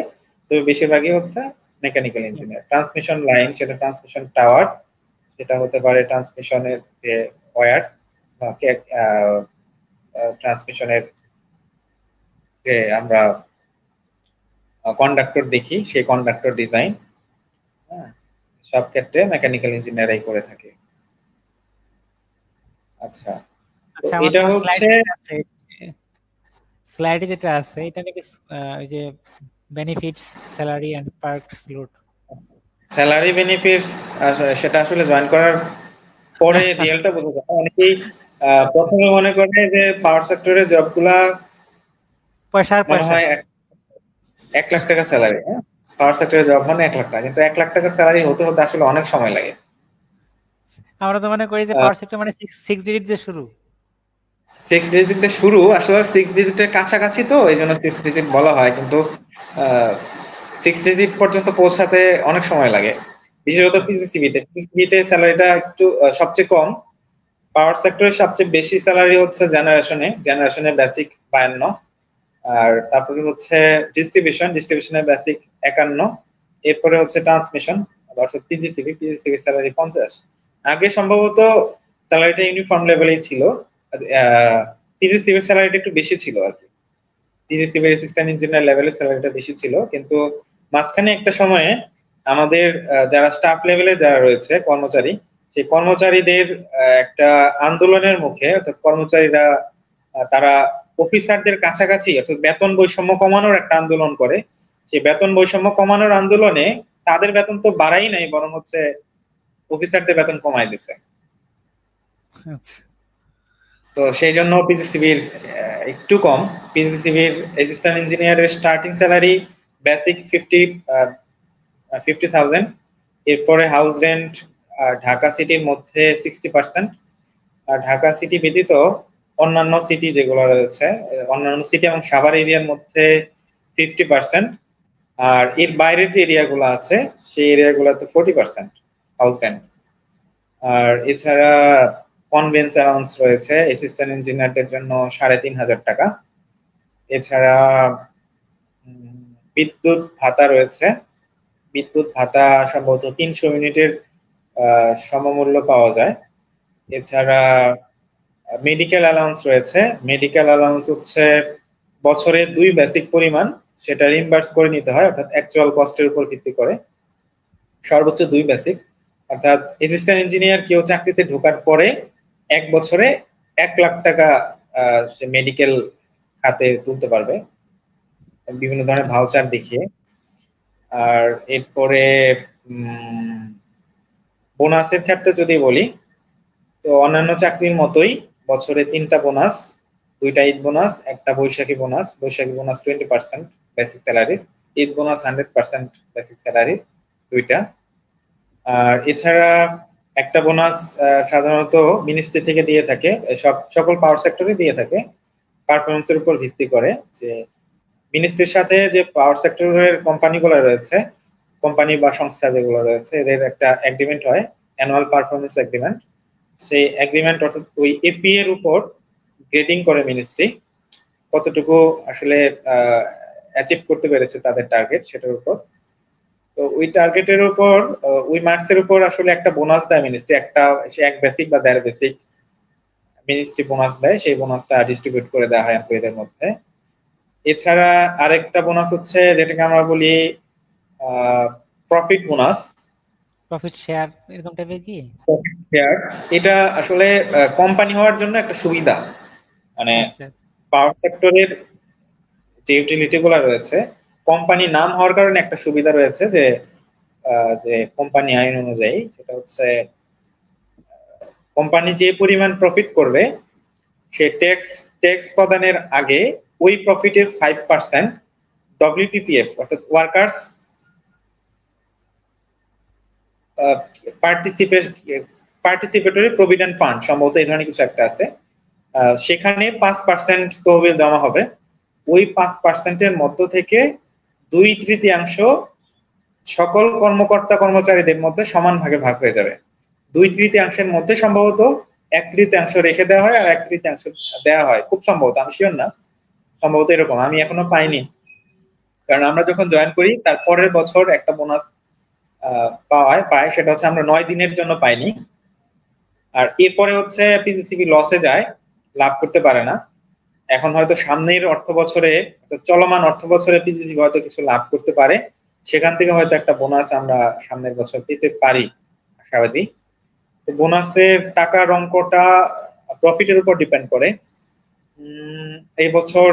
তবে বেশিরভাগই হচ্ছে মেকানিক্যাল ইঞ্জিনিয়ার। ট্রান্সমিশন লাইন, সেটা ট্রান্সমিশন টাওয়ার, সেটা হতে পারে ট্রান্সমিশনের যে ওয়্যার বা ট্রান্সমিশনের যে আমরা কন্ডাক্টর দেখি, সেই কন্ডাক্টর ডিজাইন, হ্যাঁ, সব ক্ষেত্রে মেকানিক্যাল ইঞ্জিনিয়ারই করে থাকে। আচ্ছা, তো আচ্ছা। আমার এটা তোমার হচ্ছে স্লাইডে যেটা আছে এটা নাকি ওই যে বেনিফিটস, স্যালারি এন্ড পার্কস লুট। স্যালারি বেনিফিটস, সেটা আসলে জয়েন করার পরে রিয়েলটা বোঝা যায়। অনেকেই প্রথমে মনে করে যে পাওয়ার সেক্টরে জবগুলা পয়সার মনে পয়সা। হয় 1 লাখ টাকা স্যালারি, হ্যাঁ, পাওয়ার সেক্টরে জব মানে 1 লাখ টাকা, কিন্তু 1 লাখ টাকা স্যালারি হতে হতে আসলে অনেক সময় লাগে। আমরা তো মনে করি যে পাওয়ার সেক্টর মানে 6 ডিজিট দিয়ে শুরু। 6 ডিজিট দিয়ে শুরু, আসলে 6 ডিজিটের কাছাকাছি, তো এই জন্য 6 ডিজিট বলা হয়, কিন্তু 6 ডিজিট পর্যন্ত পৌঁছাতে অনেক সময় লাগে, বিশেষত পিসিসিবিতে স্যালারিটা একটু সবচেয়ে কম। পাওয়ার সেক্টরে সবচেয়ে বেশি স্যালারি হচ্ছে জেনারেশনে বেসিক 52, আর তারপরে হচ্ছে ডিস্ট্রিবিউশনের বেসিক 51, এরপরে হচ্ছে ট্রান্সমিশন অর্থাৎ পিজিসিবি স্যালারি 50। আগে সম্ভবত স্যালারিটা ইউনিফর্ম লেভেলেই ছিল, পিজিসিবির স্যালারিটা একটু বেশি ছিল আর কি, পিজিসিবির অ্যাসিস্ট্যান্ট ইঞ্জিনিয়ার লেভেলের স্যালারিটা বেশি ছিল, কিন্তু মাঝখানে একটা সময়ে আমাদের যারা স্টাফ লেভেলে যারা রয়েছে কর্মচারী, সেই কর্মচারীদের একটা আন্দোলনের মুখে, অর্থাৎ কর্মচারীরা তারা অফিসারদের কাছাকাছি, অর্থাৎ বেতন বৈষম্য কমানোর একটা আন্দোলন করে। সেই বেতন বৈষম্য কমানোর আন্দোলনে তাদের বেতন তো বাড়াই নাই, বরং হচ্ছে অফিসারদের বেতন কমাই দিছে। আচ্ছা তো সেই জন্য পিজিসিবির একটু কম। পিজিসিবির অ্যাসিস্ট্যান্ট ইঞ্জিনিয়ারের স্টার্টিং স্যালারি বেসিক 50,000, এরপরে হাউস রেন্ট ঢাকা সিটির মধ্যে 60%, আর ঢাকা সিটি ব্যতীত অন্যান্য সিটি যেগুলো রয়েছে, অন্যান্য সিটি এবং সাভার এরিয়ার মধ্যে 50%, আর এর বাইরের যে এরিয়াগুলো আছে সেই এরিয়াগুলোতে 40% হাউস রেন্ট। আর এছাড়া কনভেন্স অ্যালাউন্স রয়েছে অ্যাসিস্ট্যান্ট ইঞ্জিনিয়ারদের জন্য 3,500 টাকা। এছাড়া বিদ্যুৎ ভাতা রয়েছে, বিদ্যুৎ ভাতা সম্ভবত 300 ইউনিটের সমমূল্য পাওয়া যায়। এছাড়া মেডিকেল অ্যালাউন্স রয়েছে, মেডিকেল অ্যালাউন্স হচ্ছে বছরে 2 বেসিক পরিমাণ, সেটা রিইম্বার্স করে নিতে হয়, অর্থাৎ অ্যাকচুয়াল কস্টের উপর ভিত্তি করে সর্বোচ্চ 2 বেসিক। অর্থাৎ অ্যাসিস্ট্যান্ট ইঞ্জিনিয়ার কেউ চাকরিতে ঢোকার পরে 1 বছরে 1 লাখ টাকা সে মেডিকেল খাতে তুলতে পারবে বিভিন্ন ধরনের ভাউচার দেখিয়ে। আর এরপরে বোনাসের ক্ষেত্রে যদি বলি, তো অন্যান্য চাকরির মতোই বছরে 3টা বোনাস, 2টা ঈদ বোনাস, একটা বৈশাখী বোনাস। বৈশাখী বোনাস 20% বেসিক স্যালারির, ঈদ বোনাস 100% বেসিক স্যালারির, 2টা। আর এছাড়া একটা বোনাস সাধারণত মিনিস্ট্রি থেকে দিয়ে থাকে, সকল পাওয়ার সেক্টরে দিয়ে থাকে পারফরমেন্সের উপর ভিত্তি করে, যে মিনিস্ট্রির সাথে যে পাওয়ার সেক্টরের কোম্পানিগুলো রয়েছে, কোম্পানি বা সংস্থা যেগুলো রয়েছে, এদের একটা এগ্রিমেন্ট হয়, অ্যানুয়াল পারফরমেন্স এগ্রিমেন্ট। সেই এগ্রিমেন্ট অর্থাৎ ওই এপি এর উপর গ্রেডিং করে মিনিস্ট্রি, কতটুকু আসলে অ্যাচিভ করতে পেরেছে তাদের টার্গেট সেটার উপর। তো ওই টার্গেটের উপর, ওই মার্কসের উপর আসলে একটা বোনাস দেয় মিনিস্ট্রি, একটা সে 1 বেসিক বা 1.5 বেসিক মিনিস্ট্রি বোনাস দেয়, সেই বোনাসটা ডিস্ট্রিবিউট করে দেওয়া হয় এমপ্লয়ীদের মধ্যে। এছাড়া আরেকটা বোনাস হচ্ছে যেটাকে আমরা বলি প্রফিট বোনাস, প্রফিট শেয়ার এরকম টাইপের কি? Profit share. এটা আসলে কোম্পানি হওয়ার জন্য একটা সুবিধা, মানে আচ্ছা পাওয়ার সেক্টরের যে ইউটিলিটি গুলো রয়েছে, কোম্পানি নাম হওয়ার কারণে একটা সুবিধা রয়েছে, যে যে কোম্পানি আইন অনুযায়ী সেটা হচ্ছে কোম্পানি যে পরিমাণ প্রফিট করবে, সে ট্যাক্স প্রদানের আগে ওই প্রফিটের 5% ডব্লিউটিপিএফ অর্থাৎ ওয়ার্কার্স পার্টিসিপেটরি প্রভিডেন্ট ফান্ড, সম্ভবত এই ধরনের কিছু একটা আছে, সেখানে 5% তহবিল জমা হবে। ওই 5%-এর মধ্য থেকে 2/3 সকল কর্মকর্তা কর্মচারীদের মধ্যে সমান ভাগে ভাগ হয়ে যাবে। 2/3 মধ্যে সম্ভবত 1/3 রেখে দেওয়া হয় আর 1/3 দেওয়া হয়, খুব সম্ভবত, আমি শিওর না, সম্ভবত এরকম, আমি এখনো পাইনি। কারণ আমরা যখন জয়েন করি তার পরের বছর একটা বোনাস পায়, সেটা হচ্ছে আমরা 9 দিনের জন্য পাইনি। আর এরপরে হচ্ছে পিজিসিবি লসে যায়, লাভ করতে পারে না। এখন হয়তো সামনের অর্থ বছরে, চলমান অর্থ বছরে পিজিসিবি হয়তো কিছু লাভ করতে পারে, সেখান থেকে হয়তো একটা বোনাস আমরা সামনের বছর পেতে পারি, আশাবাদী। তো বোনাসের টাকার অঙ্কটা প্রফিটের উপর ডিপেন্ড করে। এই বছর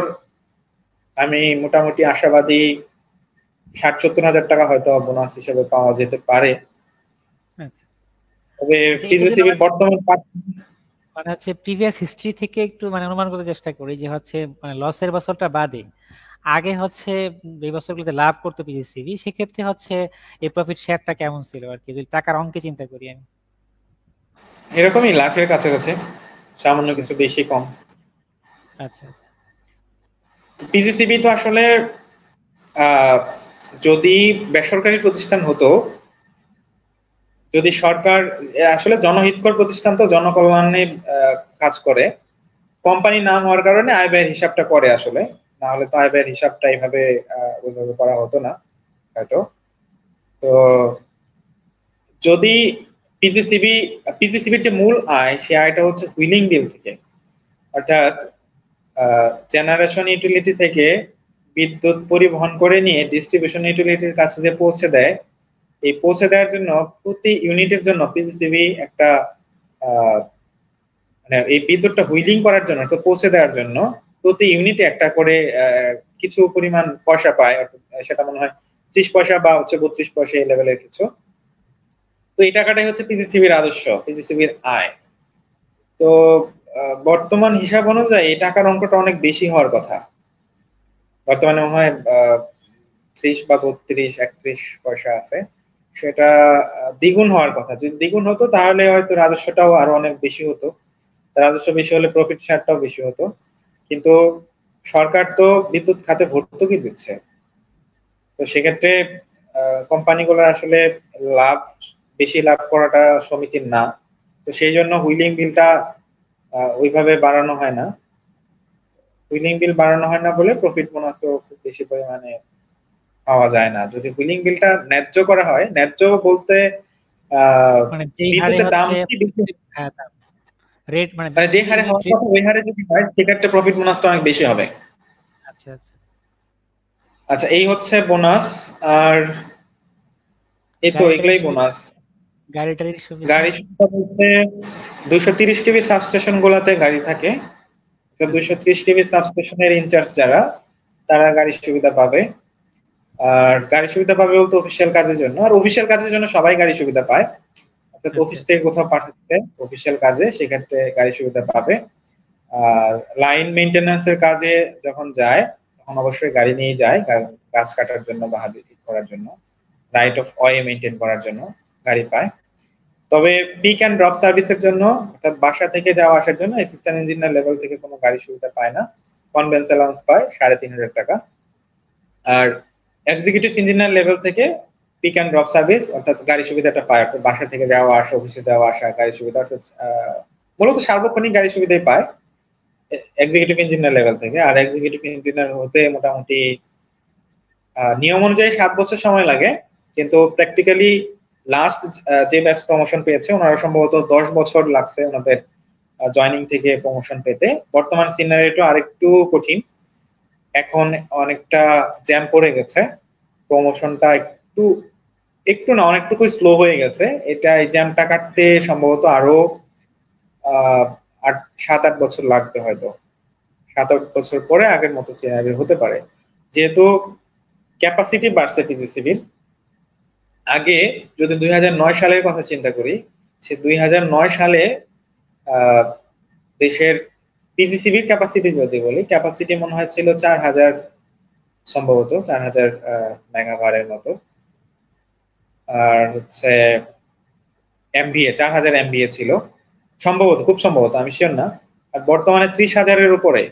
আমি মোটামুটি আশাবাদী 60-70 হাজার টাকা হয়তো বোনাস হিসেবে পাওয়া যেতে পারে। আচ্ছা তবে আচ্ছা, এটা যদি পিজিসিবির বর্তমান মানে হচ্ছে প্রিভিয়াস হিস্ট্রি থেকে একটু মানে অনুমান করতে চেষ্টা করি যে হচ্ছে মানে লসের বছরটা বাদে আগে হচ্ছে এই বছরগুলোতে লাভ করতো পিজিসিবি, সেক্ষেত্রে হচ্ছে এই প্রফিট শেয়ারটা কেমন ছিল আর কি, যদি টাকার অঙ্কে চিন্তা করি আমি। এরকমই লাখের কাছাকাছি, সামান্য কিছু বেশি কম। আচ্ছা আচ্ছা। পিজিসিবি তো আসলে যদি বেসরকারি প্রতিষ্ঠান হতো, যদি সরকার, আসলে জনহিতকর প্রতিষ্ঠান তো জনকল্যাণে কাজ করে, কোম্পানি নাম হওয়ার কারণে আয় ব্যয়ের হিসাবটা করে আসলে, না হলে তো আয় ব্যয়ের হিসাবটা এইভাবে ওইভাবে করা হতো না হয়তো। তো যদি পিজিসিবির যে মূল আয়, সে আয়টা হচ্ছে হুইলিং বিল থেকে, অর্থাৎ জেনারেশন ইউটিলিটি থেকে বিদ্যুৎ পরিবহন করে নিয়ে ডিস্ট্রিবিউশন ইউটিলিটির কাছে যে পৌঁছে দেয়, এই পৌঁছে দেওয়ার জন্য প্রতি ইউনিটের জন্য পিজিসিবি একটা মানে এই বিদ্যুৎটা হুইলিং করার জন্য, তো পৌঁছে দেওয়ার জন্য প্রতি ইউনিটে একটা করে কিছু পরিমাণ পয়সা পায়, সেটা মনে হয় 30 পয়সা বা হচ্ছে 32 পয়সা এই লেভেলের কিছু। তো এই টাকাটাই হচ্ছে পিজিসিবির রাজস্ব, পিজিসিবির আয়। তো বর্তমান হিসাব অনুযায়ী এই টাকার অঙ্কটা অনেক বেশি হওয়ার কথা, বর্তমানে মনে হয় 30 বা 32-31 পয়সা আছে, সেটা দ্বিগুণ হওয়ার কথা। যদি দ্বিগুণ হতো তাহলে হয়তো রাজস্বটাও আরো অনেক বেশি হতো, রাজস্ব বেশি হলে প্রফিট শেয়ারটাও বেশি হতো। কিন্তু সরকার তো বিদ্যুৎ খাতে ভর্তুকি দিচ্ছে, তো সেক্ষেত্রে কোম্পানিগুলোর আসলে লাভ, বেশি লাভ করাটা সমীচীন না। তো সেই জন্য হুইলিং বিলটা ওইভাবে বাড়ানো হয় না, হুইলিং বিল বাড়ানো হয় না বলে প্রফিট বোনাসও খুব বেশি পরিমাণে পাওয়া যায় না। যদি হুইলিং বিলটা ন্যায্য করা হয়, ন্যায্য বলতে মানে যেই হারে বিদ্যুতের দাম হচ্ছে কি বেশি, হ্যাঁ রেট মানে মানে যে বিদ্যুতের হারে হওয়ার কথা ওই হারে যদি হয়, সেক্ষেত্রে প্রফিট বোনাসটা অনেক বেশি হবে। আচ্ছা আচ্ছা। আচ্ছা, এই হচ্ছে বোনাস। আর এই তো গাড়ি টাড়ির এগুলাই সুবিধা, বোনাস। গাড়ি টাড়ির সুবিধা। গাড়ি সুবিধা বলতে 230 কেবি সাবস্টেশন গুলাতে গাড়ি থাকে, আচ্ছা 230 কেবি সাবস্টেশনের ইনচার্জ যারা, তারা গাড়ির সুবিধা পাবে। আর গাড়ি সুবিধা পাবে বলতে অফিসিয়াল কাজের জন্য, আর অফিসিয়াল কাজের জন্য সবাই গাড়ি সুবিধা পায়, অর্থাৎ আচ্ছা অফিস আচ্ছা। থেকে কোথাও পাঠাচ্ছে অফিসিয়াল কাজে, সেক্ষেত্রে গাড়ি সুবিধা পাবে। আর লাইন মেইনটেনেন্স এর কাজে যখন যায়, তখন অবশ্যই গাড়ি নিয়ে যায়, কারণ গাছ কাটার জন্য বা হাবি করার জন্য, রাইট অফ ওয়ে মেইনটেইন করার জন্য গাড়ি পায়। তবে পিক অ্যান্ড ড্রপ সার্ভিসের জন্য, অর্থাৎ বাসা থেকে যাওয়া আসার জন্য অ্যাসিস্ট্যান্ট ইঞ্জিনিয়ার লেভেল থেকে কোনো গাড়ি সুবিধা পায় না, কনভেন্স অ্যালাউন্স পায় 3,500 টাকা। আর এক্সিকিউটিভ ইঞ্জিনিয়ার লেভেল থেকে পিক অ্যান্ড ড্রপ সার্ভিস, অর্থাৎ গাড়ি সুবিধাটা পায়, অর্থাৎ বাসা থেকে যাওয়া আসা, অফিসে যাওয়া আসা গাড়ি সুবিধা, অর্থাৎ মূলত সার্বক্ষণিক গাড়ি সুবিধাই পায় এক্সিকিউটিভ ইঞ্জিনিয়ার লেভেল থেকে। আর এক্সিকিউটিভ ইঞ্জিনিয়ার হতে মোটামুটি নিয়ম অনুযায়ী 7 বছর সময় লাগে, কিন্তু প্র্যাকটিক্যালি লাস্ট যে ব্যাচ প্রমোশন পেয়েছে ওনারা সম্ভবত 10 বছর লাগছে ওনাদের জয়নিং থেকে প্রমোশন পেতে। বর্তমান সিনারিটা আরেকটু কঠিন, এখন অনেকটা জ্যাম পড়ে গেছে, প্রমোশনটা একটু, একটু না অনেকটুকু স্লো হয়ে গেছে, এটা এই জ্যামটা কাটতে সম্ভবত আরো 7-8 বছর লাগবে হয়তো, 7-8 বছর পরে আগের মতো সিনারি হতে পারে, যেহেতু ক্যাপাসিটি বাড়ছে পিজিসিবির। আগে যদি 2009 সালের কথা চিন্তা করি, সে 2009 সালে আহ, দেশের পিজিসিবির ক্যাপাসিটি যদি বলি, ক্যাপাসিটি মনে হয় ছিল 4,000, সম্ভবত 4,000 মেগাওয়ারের মতো। আর হচ্ছে এমভিএ 4,000 এমভিএ ছিল সম্ভবত, খুব সম্ভবত, আমি শিওর না। আর বর্তমানে 30,000-এর উপরে,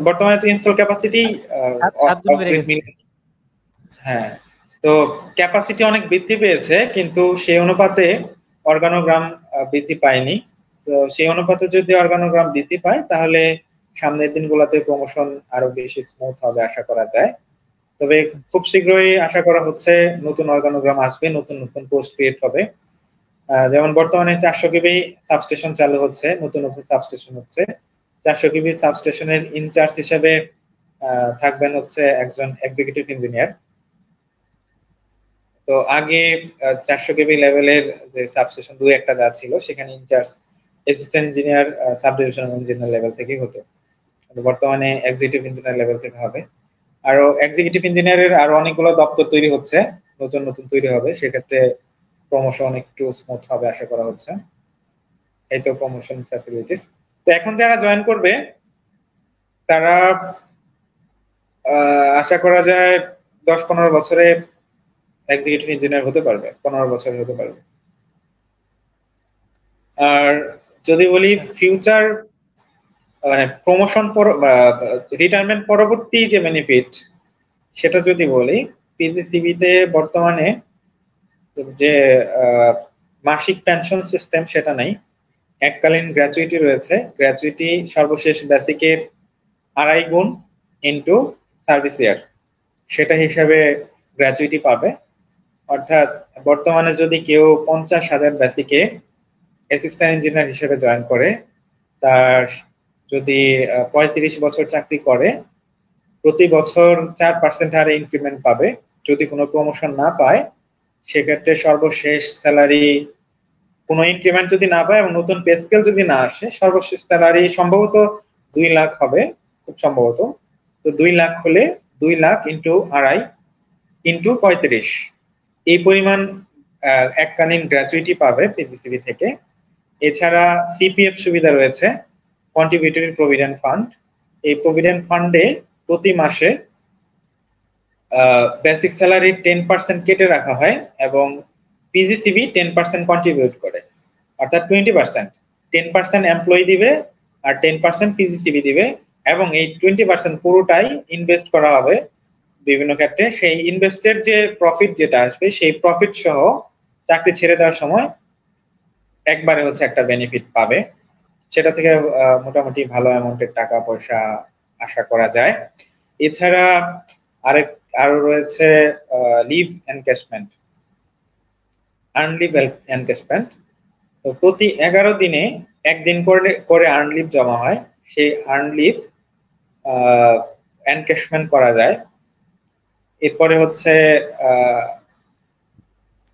বর্তমানে তো ইনস্টল ক্যাপাসিটি 7 গুণ বেড়ে গেছে। হ্যাঁ, তো ক্যাপাসিটি অনেক বৃদ্ধি পেয়েছে, কিন্তু সেই অনুপাতে অর্গানোগ্রাম বৃদ্ধি পায়নি। তো সেই অনুপাতে যদি অর্গানোগ্রাম বৃদ্ধি পায় তাহলে সামনের দিনগুলোতে প্রমোশন আরো বেশি স্মুথ হবে আশা করা যায়। তবে খুব শীঘ্রই আশা করা হচ্ছে নতুন অর্গানোগ্রাম আসবে, নতুন নতুন পোস্ট ক্রিয়েট হবে। যেমন বর্তমানে 400 কেবি সাবস্টেশন চালু হচ্ছে, নতুন নতুন সাবস্টেশন হচ্ছে। 400 কেবি সাবস্টেশনের ইনচার্জ হিসেবে থাকবেন হচ্ছে একজন এক্সিকিউটিভ ইঞ্জিনিয়ার। তো আগে 400 কেবি লেভেলের যে সাবস্টেশন দুই একটা যা ছিল সেখানে incharge assistant engineer, sub divisional engineer level থেকেই হতো, বর্তমানে এক্সিকিউটিভ ইঞ্জিনিয়ার লেভেল থেকে হবে। আরো এক্সিকিউটিভ ইঞ্জিনিয়ারের আরো অনেকগুলো দপ্তর তৈরি হচ্ছে, নতুন নতুন তৈরি হবে, সেক্ষেত্রে প্রমোশন একটু স্মুথ হবে আশা করা হচ্ছে। এই তো প্রমোশন ফ্যাসিলিটিস। তো এখন যারা জয়েন করবে তারা আশা করা যায় 10-15 বছরে এক্সিকিউটিভ ইঞ্জিনিয়ার হতে পারবে, 15 বছরে হতে পারবে। আর যদি বলি ফিউচার মানে প্রমোশন রিটায়ারমেন্ট পরবর্তী যে বেনিফিট সেটা যদি বলি, পিজিসিবিতে বর্তমানে যে মাসিক পেনশন সিস্টেম সেটা নাই, এককালীন গ্র্যাচুইটি রয়েছে। গ্র্যাচুইটি সর্বশেষ বেসিকের 2.5 গুণ ইন্টু সার্ভিস ইয়ার, সেটা হিসাবে গ্র্যাচুইটি পাবে। অর্থাৎ বর্তমানে যদি কেউ 50,000 বেসিকে অ্যাসিস্ট্যান্ট ইঞ্জিনিয়ার হিসেবে জয়েন করে, তার যদি 35 বছর চাকরি করে, প্রতি বছর 4% হারে ইনক্রিমেন্ট পাবে। যদি কোনো প্রমোশন না পায় সেক্ষেত্রে সর্বশেষ স্যালারি, কোনো ইনক্রিমেন্ট যদি না পায় এবং নতুন পে স্কেল যদি না আসে, সর্বশেষ স্যালারি সম্ভবত 2 লাখ হবে, খুব সম্ভবত। তো 2 লাখ হলে 2 লাখ ইন্টু 2.5 ইন্টু 35, এই পরিমাণ এককালীন গ্র্যাচুইটি পাবে পিজিসিবি থেকে। এছাড়া সিপিএফ সুবিধা রয়েছে, কন্ট্রিবিউটরি প্রভিডেন্ট ফান্ড। এই প্রভিডেন্ট ফান্ডে প্রতি মাসে বেসিক স্যালারি 10% কেটে রাখা হয় এবং পিজিসিবি 10% কন্ট্রিবিউট করে, অর্থাৎ 20%। 10% এমপ্লয়ি দিবে আর 10% পিজিসিবি দিবে, এবং এই 20% পুরোটাই ইনভেস্ট করা হবে বিভিন্ন ক্ষেত্রে। সেই ইনভেস্টের যে প্রফিট যেটা আসবে, সেই প্রফিট সহ চাকরি ছেড়ে দেওয়ার সময় একবারে হচ্ছে একটা বেনিফিট পাবে, সেটা থেকে মোটামুটি ভালো অ্যামাউন্টের টাকা পয়সা আশা করা যায়। এছাড়া আরো রয়েছে leave encashment, earn leave encashment. তো প্রতি 11 দিনে একদিন করে আর্ন লিভ জমা হয়, সেই আর্ন লিভ এনক্যাশমেন্ট করা যায়। এরপরে হচ্ছে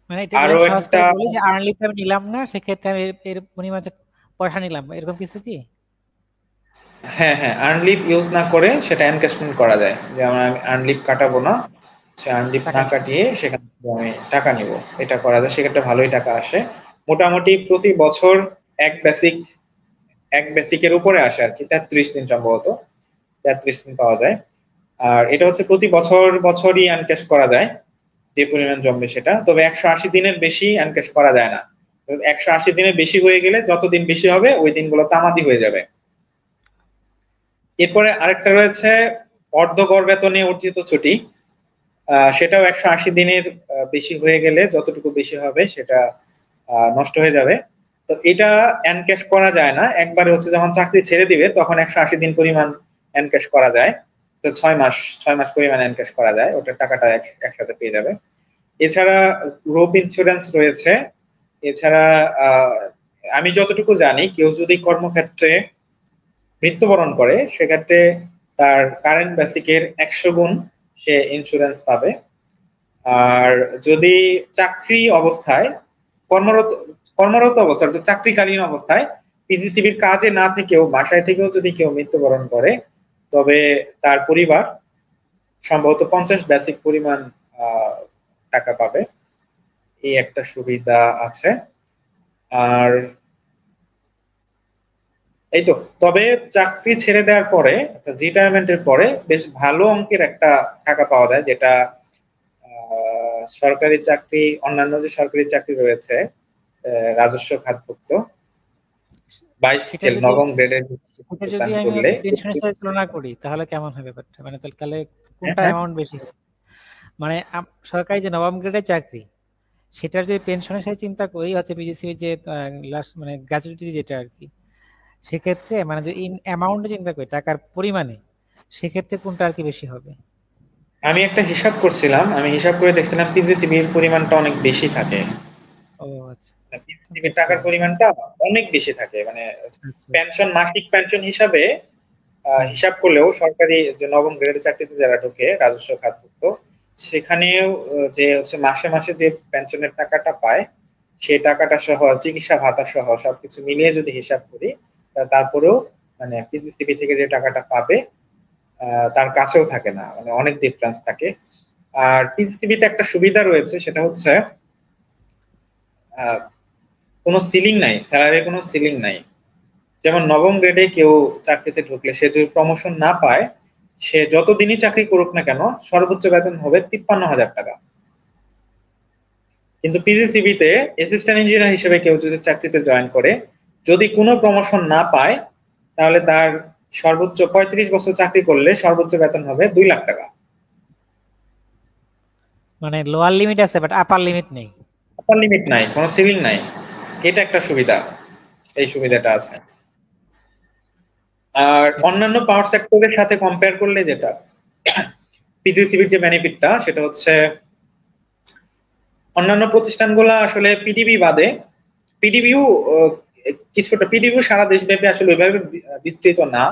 মানে এটা আরো সহজ একটা, করে বলি যে আর্ন লিভ আমি নিলাম না, সেক্ষেত্রে আমি এর বিনিময়ে পয়সা নিলাম, এরকম কিছু কি? হ্যাঁ হ্যাঁ, আর্ন লিভ ইউজ না করে সেটা এনক্যাশমেন্ট করা যায়। যেমন আমি আর্ন লিভ কাটাবো না, সে আর্ন লিভ টাকা না নিলাম। কাটিয়ে সেখান থেকে আমি টাকা নিব, এটা করা যায়, সেক্ষেত্রে ভালোই টাকা আসে। মোটামুটি প্রতি বছর এক বেসিকের উপরে আসে আর কি, 33 দিন সম্ভবত, 33 দিন পাওয়া যায়। আর এটা হচ্ছে প্রতি বছরই এনক্যাশ করা যায় যে পরিমাণ জমবে সেটা। তবে 180 দিনের বেশি এনক্যাশ করা যায় না। 180 দিনের বেশি হয়ে গেলে যতদিন বেশি হবে ওই দিনগুলো তামাদি হয়ে যাবে। এরপরে আরেকটা রয়েছে অর্ধগড় বেতনে অর্জিত ছুটি, সেটাও 180 দিনের বেশি হয়ে গেলে যতটুকু বেশি হবে সেটা নষ্ট হয়ে যাবে। তো এটা এনক্যাশ করা যায় না, একবারে হচ্ছে যখন চাকরি ছেড়ে দিবে তখন 180 দিন পরিমাণ এনক্যাশ করা যায়। তো 6 মাস পরিমাণ এনক্যাশ করা যায়, ওটার টাকাটা একসাথে পেয়ে যাবে। এছাড়া গ্রুপ ইন্স্যুরেন্স রয়েছে। এছাড়া আমি যতটুকু জানি, কেউ যদি কর্মক্ষেত্রে মৃত্যুবরণ করে সেক্ষেত্রে তার কারেন্ট বেসিকের 100 গুণ সে ইন্স্যুরেন্স পাবে। আর যদি চাকরি অবস্থায় কর্মরত কর্মরত অবস্থায় অর্থাৎ চাকরিকালীন অবস্থায় পিজিসিবির কাজে না থেকেও বাসায় থেকেও যদি কেউ মৃত্যুবরণ করে, তবে তার পরিবার সম্ভবত 50 বেসিক পরিমাণ টাকা পাবে, এই একটা সুবিধা আছে। আর এই তো, তবে চাকরি ছেড়ে দেওয়ার পরে অর্থাৎ রিটায়ারমেন্টের পরে বেশ ভালো অঙ্কের একটা টাকা পাওয়া যায়, যেটা সরকারি চাকরি, অন্যান্য যে সরকারি চাকরি রয়েছে রাজস্ব খাতভুক্ত 22 সেটা স্কেল যদি নবম গ্রেডের সেটা যদি দান আমি করলে, পেনশনের সাথে তুলনা করি তাহলে কেমন হবে ব্যাপারটা? মানে তাহলে হ্যাঁ কোনটা হ্যাঁ, অ্যামাউন্ট বেশি হবে? মানে সরকারি যে নবম গ্রেডের চাকরি, সেটার যে পেনশনের সাথে চিন্তা করি হচ্ছে পিজিসিবি যে লাস্ট মানে গ্র্যাচুইটি যেটা আর কি, সেক্ষেত্রে মানে যে ইন অ্যামাউন্টে চিন্তা করি টাকার পরিমাণে, সেক্ষেত্রে কোনটা আর কি বেশি হবে? আমি একটা হিসাব করছিলাম, আমি হিসাব করে দেখছিলাম পিজিসিবির পরিমাণটা অনেক বেশি থাকে। ও আচ্ছা, পিজিসিবির বুঝছি। টাকার পরিমাণটা অনেক বেশি থাকে, মানে আচ্ছা আচ্ছা। পেনশন, মাসিক পেনশন হিসাবে হুম। হিসাব করলেও সরকারি যে নবম গ্রেডের চাকরিতে যারা ঢোকে রাজস্ব খাতভুক্ত, সেখানেও যে হচ্ছে মাসে মাসে যে পেনশনের টাকাটা পায়, সেই টাকাটা সহ চিকিৎসা ভাতা সহ সবকিছু মিলিয়ে যদি হিসাব করি, তারপরেও মানে পিজিসিবি থেকে যে টাকাটা পাবে তার কাছেও থাকে না, মানে অনেক ডিফারেন্স থাকে। আর পিজিসিবি তে একটা সুবিধা রয়েছে, সেটা হচ্ছে আহ, কোনো সিলিং নাই, স্যালারির কোনো সিলিং নাই। যেমন নবম গ্রেডে কেউ চাকরিতে ঢুকলে সে যদি প্রমোশন না পায়, সে যতদিনই চাকরি করুক না কেন সর্বোচ্চ বেতন হবে 53,000 টাকা। কিন্তু পিজিসিবি তে অ্যাসিস্ট্যান্ট ইঞ্জিনিয়ার হিসেবে কেউ যদি চাকরিতে জয়েন করে, যদি কোনো প্রমোশন না পায়, তাহলে তার সর্বোচ্চ 35 বছর চাকরি করলে সর্বোচ্চ বেতন হবে 2 লাখ টাকা। মানে লোয়ার লিমিট আছে বাট আপার লিমিট নেই। আপার লিমিট নাই, কোনো সিলিং নাই। এটা একটা সুবিধা, এই সুবিধাটা আচ্ছা আছে। আর আচ্ছা। অন্যান্য পাওয়ার সেক্টরের সাথে কম্পেয়ার করলে যেটা পিজিসিবির যে বেনিফিটটা, সেটা হচ্ছে অন্যান্য প্রতিষ্ঠানগুলো আসলে পিডিবি বাদে, পিডিবিও কিছুটা, পিডিবিও সারা দেশব্যাপী আসলে ওইভাবে বিস্তৃত না।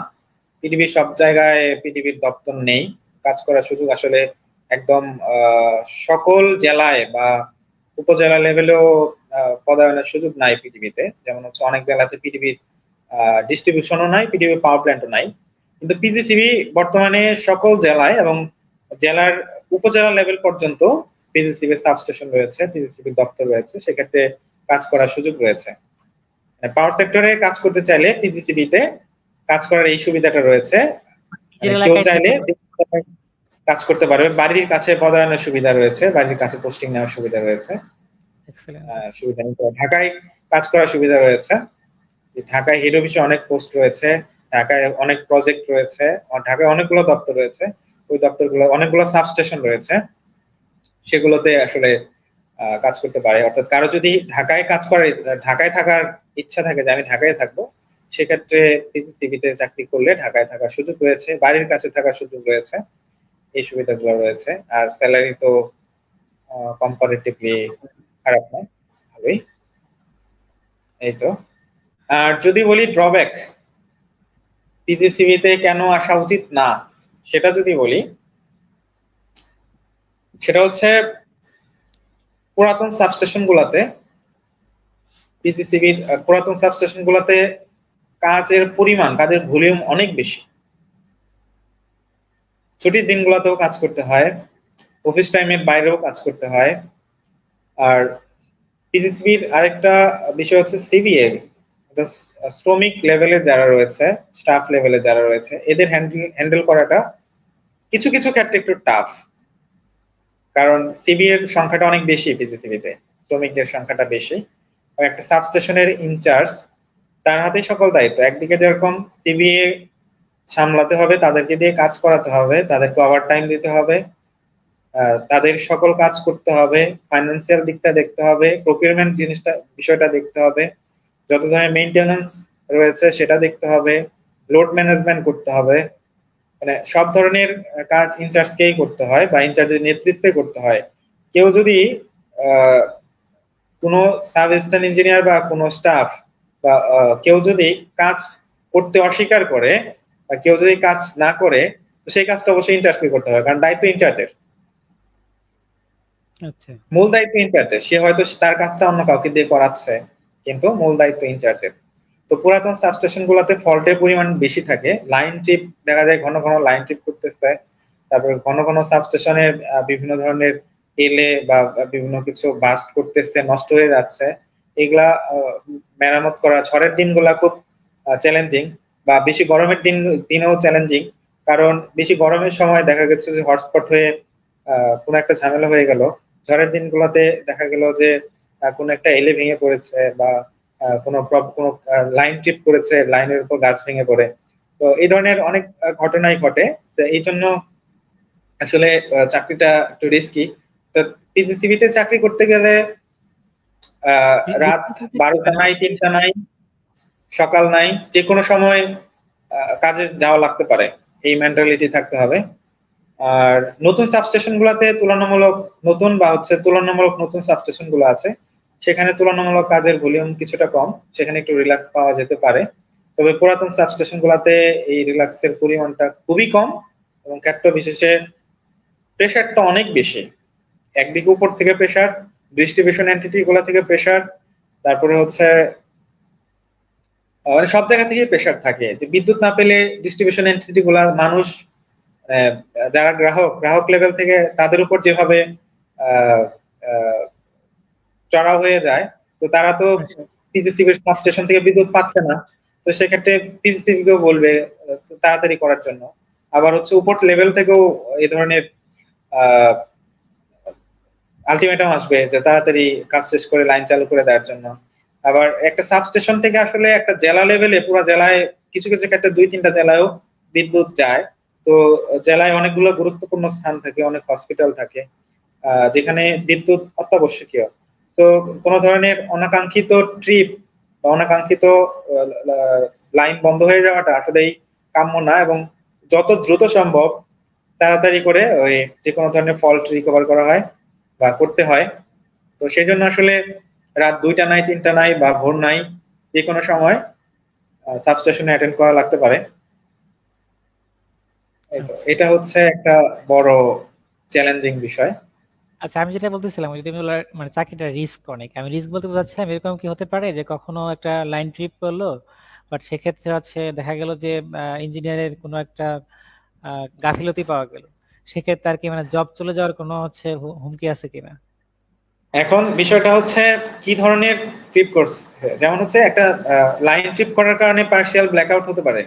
পিডিবির সব জায়গায় পিডিবির দপ্তর নেই, কাজ করার সুযোগ আসলে একদম সকল জেলায় বা উপজেলা লেভেলেও পদায়নের সুযোগ নাই পিডিবিতে। যেমন হচ্ছে অনেক জেলাতে পিডিবির ডিস্ট্রিবিউশনও নাই, পিডিবি পাওয়ার প্ল্যান্টও নাই। কিন্তু পিজিসিবি বর্তমানে সকল জেলায় এবং জেলার উপজেলা লেভেল পর্যন্ত পিজিসিবি সাবস্টেশন রয়েছে, পিজিসিবি দপ্তর রয়েছে, সেক্ষেত্রে কাজ করার সুযোগ রয়েছে। পাওয়ার সেক্টরে কাজ করতে চাইলে পিজিসিবি তে কাজ করার এই সুবিধাটা রয়েছে। নিজের কেউ এলাকায় চাইলে থেকে। কাজ করতে পারবে, বাড়ির কাছে পদায়নের সুবিধা রয়েছে, বাড়ির কাছে পোস্টিং নেওয়ার সুবিধা রয়েছে, এক্সেলেন্ট। সুবিধা নিতে ঢাকায় কাজ করার সুবিধা রয়েছে। ঢাকায় হেড অফিসে অনেক পোস্ট রয়েছে, ঢাকায় অনেক প্রজেক্ট রয়েছে, ঢাকায় অনেকগুলো দপ্তর রয়েছে, ওই দপ্তরগুলো অনেকগুলো সাবস্টেশন রয়েছে, সেগুলোতে আসলে কাজ করতে পারে। অর্থাৎ কারো যদি ঢাকায় কাজ করে, ঢাকায় থাকার ইচ্ছা থাকে যে আমি ঢাকায় থাকবো, সেক্ষেত্রে পিজিসিবি তে চাকরি করলে ঢাকায় থাকার সুযোগ রয়েছে, বাড়ির কাছে থাকার সুযোগ রয়েছে, এই সুবিধাগুলো রয়েছে। আর স্যালারি তো কম্পারেটিভলি খারাপ নয়, ভালোই। এই তো। আর যদি বলি ড্রব্যাক, পিজিসিবি তে কেন আসা উচিত না, সেটা যদি বলি, সেটা হচ্ছে পুরাতন সাবস্টেশন গুলাতে, পিজিসিবির পুরাতন সাবস্টেশন গুলাতে কাজের পরিমাণ, কাজের ভলিউম অনেক বেশি। ছুটির দিনগুলোতেও কাজ করতে হয়, অফিস টাইমের বাইরেও কাজ করতে হয়। আর পিজিসিবির আরেকটা বিষয় হচ্ছে সিবিএ, শ্রমিক লেভেলের যারা রয়েছে, স্টাফ লেভেলে যারা রয়েছে, এদের হ্যান্ডেল করাটা কিছু কিছু ক্ষেত্রে একটু টাফ। কারণ সিবি এর সংখ্যাটা অনেক বেশি, পিজিসিবিতে শ্রমিকদের সংখ্যাটা বেশি। আর একটা সাবস্টেশনের ইনচার্জ, তার হাতে সকল দায়িত্ব। একদিকে যেরকম সিবিএ সামলাতে হবে, তাদেরকে দিয়ে কাজ করাতে হবে, তাদেরকে ওভার টাইম দিতে হবে, তাদের সকল কাজ করতে হবে, ফাইন্যান্সিয়াল দিকটা দেখতে হবে, প্রকিউরমেন্ট জিনিসটা, বিষয়টা দেখতে হবে, যত ধরনের মেইনটেনেন্স রয়েছে সেটা দেখতে হবে, লোড ম্যানেজমেন্ট করতে হবে। মানে সব ধরনের কাজ ইনচার্জকেই করতে হয় বা ইনচার্জের নেতৃত্বে করতে হয়। কেউ যদি আহ, কোনো সাব অ্যাসিস্ট্যান্ট ইঞ্জিনিয়ার বা কোনো স্টাফ বা কেউ যদি কাজ করতে অস্বীকার করে বা কেউ যদি কাজ না করে, তো সেই কাজটা অবশ্যই ইনচার্জকে করতে হবে, কারণ দায়িত্ব ইনচার্জের। আচ্ছা মূল দায়িত্ব ইনচার্জের, সে হয়তো তার কাজটা অন্য কাউকে দিয়ে করাচ্ছে, কিন্তু মূল দায়িত্ব ইনচার্জের। তো পুরাতন সাবস্টেশন গুলোতে ফল্টের পরিমাণ বেশি থাকে, লাইন ট্রিপ দেখা যায়, ঘন ঘন লাইন ট্রিপ করতেছে, তারপরে ঘন ঘন সাবস্টেশনের বিভিন্ন ধরনের তেলে বা বিভিন্ন কিছু বাস্ট করতেছে, নষ্ট হয়ে যাচ্ছে। এগুলা মেরামত করা ঝড়ের দিনগুলা খুব চ্যালেঞ্জিং, বা বেশি গরমের দিনেও চ্যালেঞ্জিং। কারণ বেশি গরমের সময় দেখা গেছে যে হটস্পট হয়ে কোনো একটা ঝামেলা হয়ে গেল, ঝড়ের দিনগুলোতে দেখা গেল যে কোনো একটা এলে ভেঙে পড়েছে বা কোনো কোনো লাইন ট্রিপ করেছে, লাইনের উপর গাছ ভেঙে পড়ে। তো এই ধরনের অনেক ঘটনাই ঘটে। যে এই জন্য আসলে চাকরিটা একটু রিস্কি। তো পিজিসিবি তে চাকরি করতে গেলে রাত 12টা নাই, 3টা নাই, সকাল নাই, যে কোনো সময় কাজে যাওয়া লাগতে পারে, এই মেন্টালিটি থাকতে হবে। আর নতুন সাবস্টেশন গুলাতে তুলনামূলক নতুন বা হচ্ছে তুলনামূলক নতুন সাবস্টেশন গুলো আছে, সেখানে তুলনামূলক কাজের ভলিউম কিছুটা কম, সেখানে একটু রিল্যাক্স পাওয়া যেতে পারে। তবে পুরাতন সাবস্টেশন গুলাতে এই রিল্যাক্সের পরিমাণটা খুবই কম, এবং ক্ষেত্র বিশেষে প্রেশারটা অনেক বেশি। একদিকে উপর থেকে প্রেশার, ডিস্ট্রিবিউশন এন্টিটি গুলা থেকে প্রেশার, তারপরে হচ্ছে মানে সব জায়গা থেকে প্রেশার থাকে, যে বিদ্যুৎ না পেলে ডিস্ট্রিবিউশন এন্টিটি গুলা মানুষ, আহ, যারা গ্রাহক গ্রাহক লেভেল থেকে তাদের উপর যেভাবে আহ, আহ, চড়াও হয়ে যায়, তো তারা তো পিজিসিবির স্টেশন থেকে বিদ্যুৎ পাচ্ছে না। তো সেক্ষেত্রে পিজিসিবি কেও বলবে তাড়াতাড়ি করার জন্য। আবার হচ্ছে উপর লেভেল থেকেও এই ধরনের আলটিমেটাম আসবে যে তাড়াতাড়ি কাজ শেষ করে লাইন চালু করে দেওয়ার জন্য। আবার একটা সাবস্টেশন থেকে আসলে একটা জেলা লেভেলে, পুরো জেলায় কিছু কিছু ক্ষেত্রে 2-3টা জেলায়ও বিদ্যুৎ যায়। তো জেলায় অনেকগুলো গুরুত্বপূর্ণ স্থান থাকে, অনেক হসপিটাল থাকে, যেখানে বিদ্যুৎ অত্যাবশ্যকীয়। তো কোনো ধরনের অনাকাঙ্ক্ষিত ট্রিপ বা অনাকাঙ্ক্ষিত লাইন বন্ধ হয়ে যাওয়াটা আসলেই কাম্য না, এবং যত দ্রুত সম্ভব তাড়াতাড়ি করে ওই যে কোনো ধরনের ফল্ট রিকভার করা হয় বা করতে হয়। তো সেই জন্য আসলে রাত 2টা নাই, 3টা নাই, বা ভোর নাই, যে কোনো সময় সাবস্টেশনে অ্যাটেন্ড করা লাগতে পারে। এটা হচ্ছে একটা বড় চ্যালেঞ্জিং বিষয়। আচ্ছা, আমি যেটা বলতেছিলাম, যদি আমি মানে চাকরিটা রিস্ক অনেক, আমি রিস্ক বলতে বোঝাচ্ছিলাম এরকম কি হতে পারে যে কখনো একটা লাইন ট্রিপ করলো, বাট সেক্ষেত্রে হচ্ছে দেখা গেল যে ইঞ্জিনিয়ারের কোনো একটা গাফিলতি পাওয়া গেল, সেক্ষেত্রে আর কি মানে জব চলে যাওয়ার কোনো হচ্ছে হুমকি আছে কিনা? এখন বিষয়টা হচ্ছে কি ধরনের ট্রিপ করছে, যেমন হচ্ছে একটা লাইন ট্রিপ করার কারণে পার্শিয়াল ব্ল্যাকআউট হতে পারে।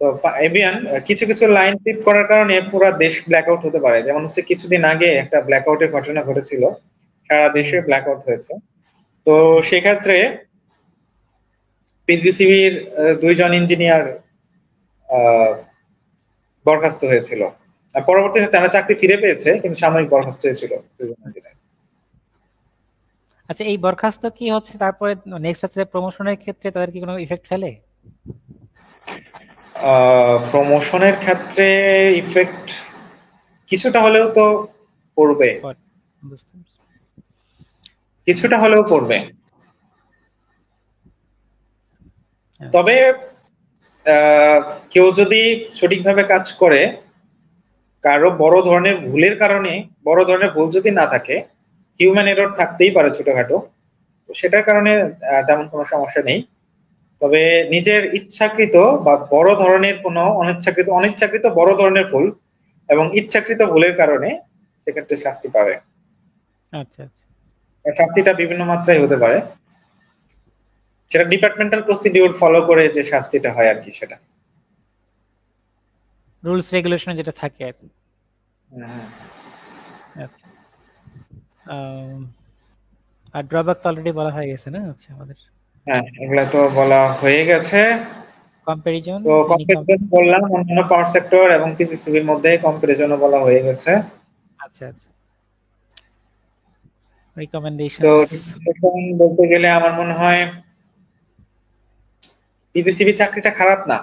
তো এভিয়ান কিছু কিছু লাইন ট্রিপ করার কারণে পুরো দেশ ব্ল্যাকআউট হতে পারে। যেমন হচ্ছে কিছুদিন আগে একটা ব্ল্যাকআউটের ঘটনা ঘটেছিল, সারা দেশে ব্ল্যাকআউট হয়েছে। তো সেক্ষেত্রে পিজিসিবির 2জন ইঞ্জিনিয়ার বরখাস্ত হয়েছিল। আর পরবর্তীতে তারা চাকরি ফিরে পেয়েছে, কিন্তু সাময়িক বরখাস্ত হয়েছিল 2জন ইঞ্জিনিয়ার। আচ্ছা, এই বরখাস্ত কি হচ্ছে তারপরে নেক্সট হচ্ছে প্রমোশনের ক্ষেত্রে তাদের কি কোনো ইফেক্ট ফেলে? প্রমোশনের ক্ষেত্রে ইফেক্ট কিছুটা হলেও তো পড়বে, কিছুটা হলেও পড়বে। তবে কেউ যদি সঠিকভাবে কাজ করে, কারো বড় ধরনের ভুলের কারণে, বড় ধরনের ভুল যদি না থাকে, হিউম্যান এরর থাকতেই পারে ছোটখাটো, তো সেটার কারণে তেমন কোনো সমস্যা নেই। তবে নিজের ইচ্ছাকৃত বা বড় ধরনের কোনো অনিচ্ছাকৃত বড় ধরনের ভুল এবং ইচ্ছাকৃত ভুলের কারণে সেক্ষেত্রে শাস্তি পাবে। আচ্ছা আচ্ছা, শাস্তিটা বিভিন্ন মাত্রায় হতে পারে, সেটা ডিপার্টমেন্টাল প্রসিডিউর ফলো করে যে শাস্তিটা হয় আর কি, সেটা রুলস রেগুলেশন যেটা থাকে আর কি। আচ্ছা, আর ড্রব্যাক তো অলরেডি বলা হয়ে গেছে না? আচ্ছা, আমাদের হ্যাঁ, এগুলা তো বলা হয়ে গেছে। কম্পারিজন, তো কম্পারিজন বললাম, অন্যান্য পাওয়ার সেক্টর এবং পিজিসিবির মধ্যে কম্পারিজনও বলা হয়ে গেছে। আচ্ছা আচ্ছা, রিকমেন্ডেশন তো বলতে গেলে আমার মনে হয় পিজিসিবি চাকরিটা খারাপ না।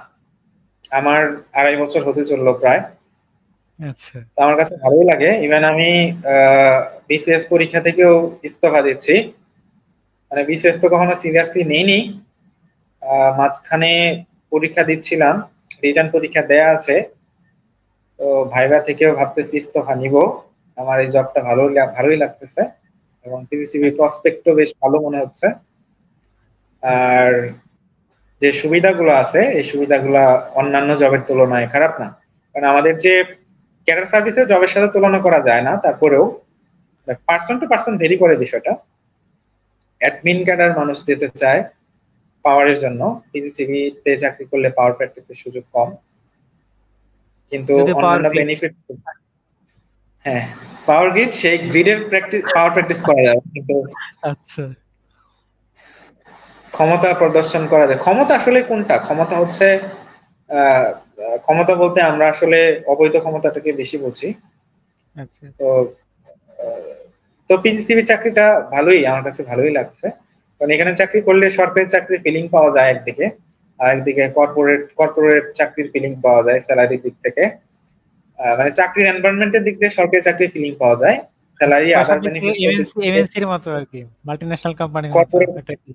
আমার 2.5 বছর হতে চললো প্রায়। আচ্ছা, আমার কাছে ভালোই লাগে। ইভেন আমি বিসিএস পরীক্ষা থেকেও ইস্তফা দিচ্ছি, মানে বিসিএস তো কখনো সিরিয়াসলি নেইনি। মাঝখানে পরীক্ষা দিচ্ছিলাম, রিটার্ন পরীক্ষা দেয়া আছে, তো ভাইবা থেকেও ভাবতেছি ইস্তফা নিব। আমার এই জবটা ভালোই লাগতেছে, এবং পিজিসিবি প্রসপেক্টও বেশ ভালো মনে হচ্ছে। আর যে সুবিধাগুলো আছে, এই সুবিধাগুলো অন্যান্য জবের তুলনায় খারাপ না। কারণ আমাদের যে ক্যাডার সার্ভিসের জবের সাথে তুলনা করা যায় না, তারপরেও পার্সন টু পার্সন ভেরি করে বিষয়টা। অ্যাডমিন ক্যাডার মানুষ যেতে চায় পাওয়ারের জন্য, পিজিসিবি তে চাকরি করলে পাওয়ার প্র্যাকটিসের সুযোগ কম, কিন্তু অন্যান্য বেনিফিট। হ্যাঁ, পাওয়ার গ্রিড, সেই গ্রিডের পাওয়ার প্র্যাকটিস করা যাবে, কিন্তু আচ্ছা, ক্ষমতা প্রদর্শন করা যায়। ক্ষমতা আসলে কোনটা? ক্ষমতা হচ্ছে ক্ষমতা বলতে আমরা আসলে অবৈধ ক্ষমতাটাকে বেশি বুঝি। আচ্ছা। তো তো পিজিসিবি চাকরিটা ভালোই, আমার কাছে ভালোই লাগছে, কারণ এখানে চাকরি করলে সরকারি চাকরির ফিলিং পাওয়া যায় একদিকে, আর একদিকে কর্পোরেট চাকরির ফিলিং পাওয়া যায় স্যালারির দিক থেকে। মানে চাকরির এনভায়রনমেন্টের দিক দিয়ে সরকারি চাকরির ফিলিং পাওয়া যায়, স্যালারি পয়সার আদার দিক থেকে বেনিফিটস এর দিক এমএনসি থেকে এমএনসির মতো আর কি, মাল্টিন্যাশনাল কোম্পানির মতো কর্পোরেট এটা কি?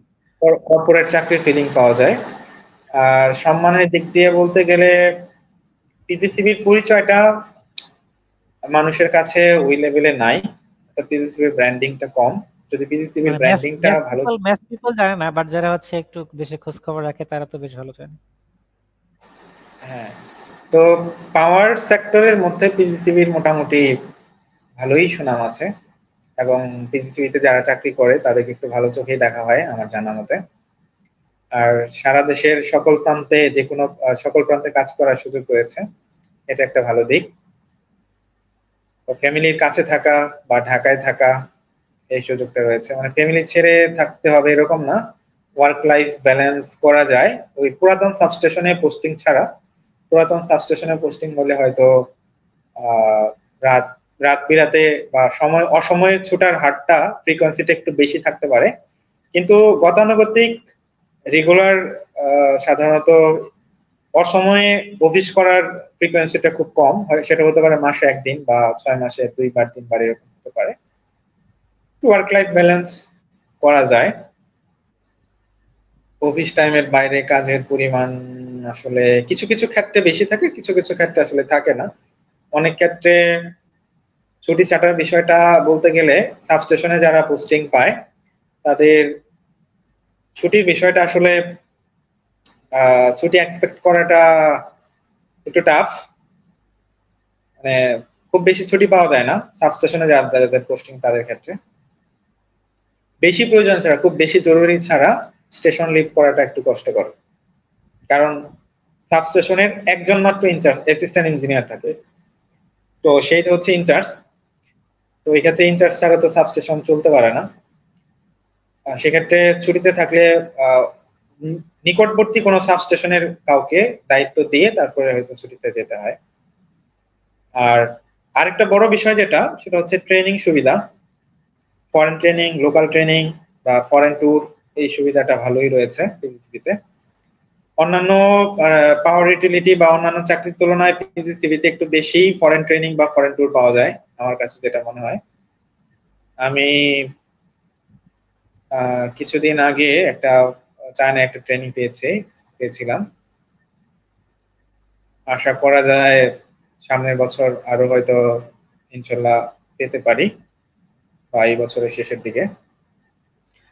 কর্পোরেট চাকরির ফিলিং পাওয়া যায়। আর সম্মানের দিক দিয়ে বলতে গেলে পিজিসিবির পরিচয়টা মানুষের কাছে ওই লেভেলে নাই, পিজিসিবির ব্র্যান্ডিংটা কম। যদি পিজিসিবির মানে ম্যাথ ব্র্যান্ডিংটা ম্যাথ ভালো, পিপল ম্যাথ পিপল জানে না, বাট যারা হচ্ছে একটু দেশে খোঁজ খবর রাখে তারা তো বেশ ভালো জানে। হ্যাঁ, তো পাওয়ার সেক্টরের মধ্যে পিজিসিবির মোটামুটি ভালোই সুনাম আছে, এবং পিজিসিবিতে যারা চাকরি করে তাদেরকে একটু ভালো চোখেই দেখা হয় আমার জানা মতে। আর সারা দেশের সকল প্রান্তে কাজ করার সুযোগ রয়েছে, এটা একটা ভালো দিক। ফ্যামিলির কাছে থাকা বা ঢাকায় থাকা, এই সুযোগটা রয়েছে, মানে ফ্যামিলি ছেড়ে থাকতে হবে এরকম না, ওয়ার্ক লাইফ ব্যালেন্স করা যায়। ওই পুরাতন সাবস্টেশনে পোস্টিং ছাড়া, পুরাতন সাবস্টেশনে পোস্টিং হলে হয়তো আহ রাত রাত বিরাতে বা অসময়ে ছুটার হারটা ফ্রিকোয়েন্সিটা একটু বেশি থাকতে পারে, কিন্তু গতানুগতিক রেগুলার সাধারণত অসময়ে অফিস করার ফ্রিকোয়েন্সিটা খুব কম হয়, সেটা হতে পারে মাসে একদিন বা 6 মাসে 2 বার 3 বার এরকম হতে পারে। ওয়ার্ক লাইফ ব্যালেন্স করা যায়। অফিস টাইমের বাইরে কাজের পরিমাণ আসলে কিছু কিছু ক্ষেত্রে বেশি থাকে, কিছু কিছু ক্ষেত্রে আসলে থাকে না। অনেক ক্ষেত্রে ছুটি ছাটার বিষয়টা বলতে গেলে সাবস্টেশনে যারা পোস্টিং পায় তাদের ছুটির বিষয়টা আসলে ছুটি এক্সপেক্ট করাটা একটু টাফ, মানে খুব বেশি ছুটি পাওয়া যায় না সাবস্টেশনে যাদের পোস্টিং তাদের ক্ষেত্রে। বেশি প্রয়োজন ছাড়া, খুব বেশি জরুরি ছাড়া স্টেশন লিভ করাটা একটু কষ্টকর, কারণ সাবস্টেশনের একজন মাত্র ইনচার্জ অ্যাসিস্ট্যান্ট ইঞ্জিনিয়ার থাকে, তো সেইটা হচ্ছে ইনচার্জ। তো এই ক্ষেত্রে ইনচার্জ ছাড়া তো সাবস্টেশন চলতে পারে না। সেক্ষেত্রে ছুটিতে থাকলে আহ, নিকটবর্তী কোনো সাবস্টেশনের কাউকে দায়িত্ব দিয়ে তারপরে হয়তো ছুটিতে যেতে হয়। আর আরেকটা বড় বিষয় যেটা, সেটা হচ্ছে ট্রেনিং সুবিধা। ফরেন ট্রেনিং, লোকাল ট্রেনিং বা ফরেন ট্যুর, এই সুবিধাটা ভালোই রয়েছে পিজিসিবিতে। অন্যান্য পাওয়ার ইউটিলিটি বা অন্যান্য চাকরির তুলনায় পিজিসিবিতে একটু বেশি ফরেন ট্রেনিং বা ফরেন ট্যুর পাওয়া যায় আমার কাছে যেটা মনে হয়। আমি কিছুদিন আগে চায়না একটা ট্রেনিং পেয়েছিলাম। আশা করা যায় সামনের বছর আরো হয়তো ইনশাল্লাহ পেতে পারি, বা এই বছরের শেষের দিকে।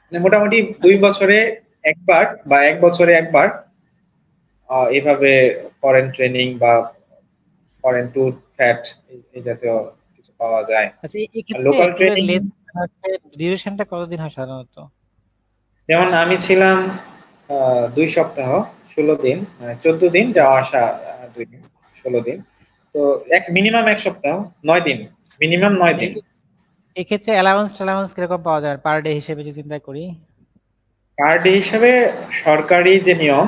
মানে মোটামুটি 2 বছরে একবার বা 1 বছরে একবার এইভাবে ফরেন ট্রেনিং বা ফরেন ট্যুর, ফ্যাট, এই জাতীয় কিছু পাওয়া যায়। আচ্ছা, এই আর ক্ষেত্রে লোকাল ট্যুরের ট্রেনিং, লেন্থ হচ্ছে, ডিউরেশনটা কতদিন হয় সাধারণত? যেমন আমি ছিলাম 2 সপ্তাহ 16 দিন, মানে 14 দিন যাওয়া আসা, 2 দিন 16 দিন। তো মিনিমাম 1 সপ্তাহ 9 দিন, মিনিমাম নয় আচ্ছা, দিন এক্ষেত্রে অ্যালাউন্স ট্যালাউন্স কিরকম পাওয়া যায় পার ডে হিসেবে যদি চিন্তা করি? পার ডে হিসাবে সরকারি যে নিয়ম,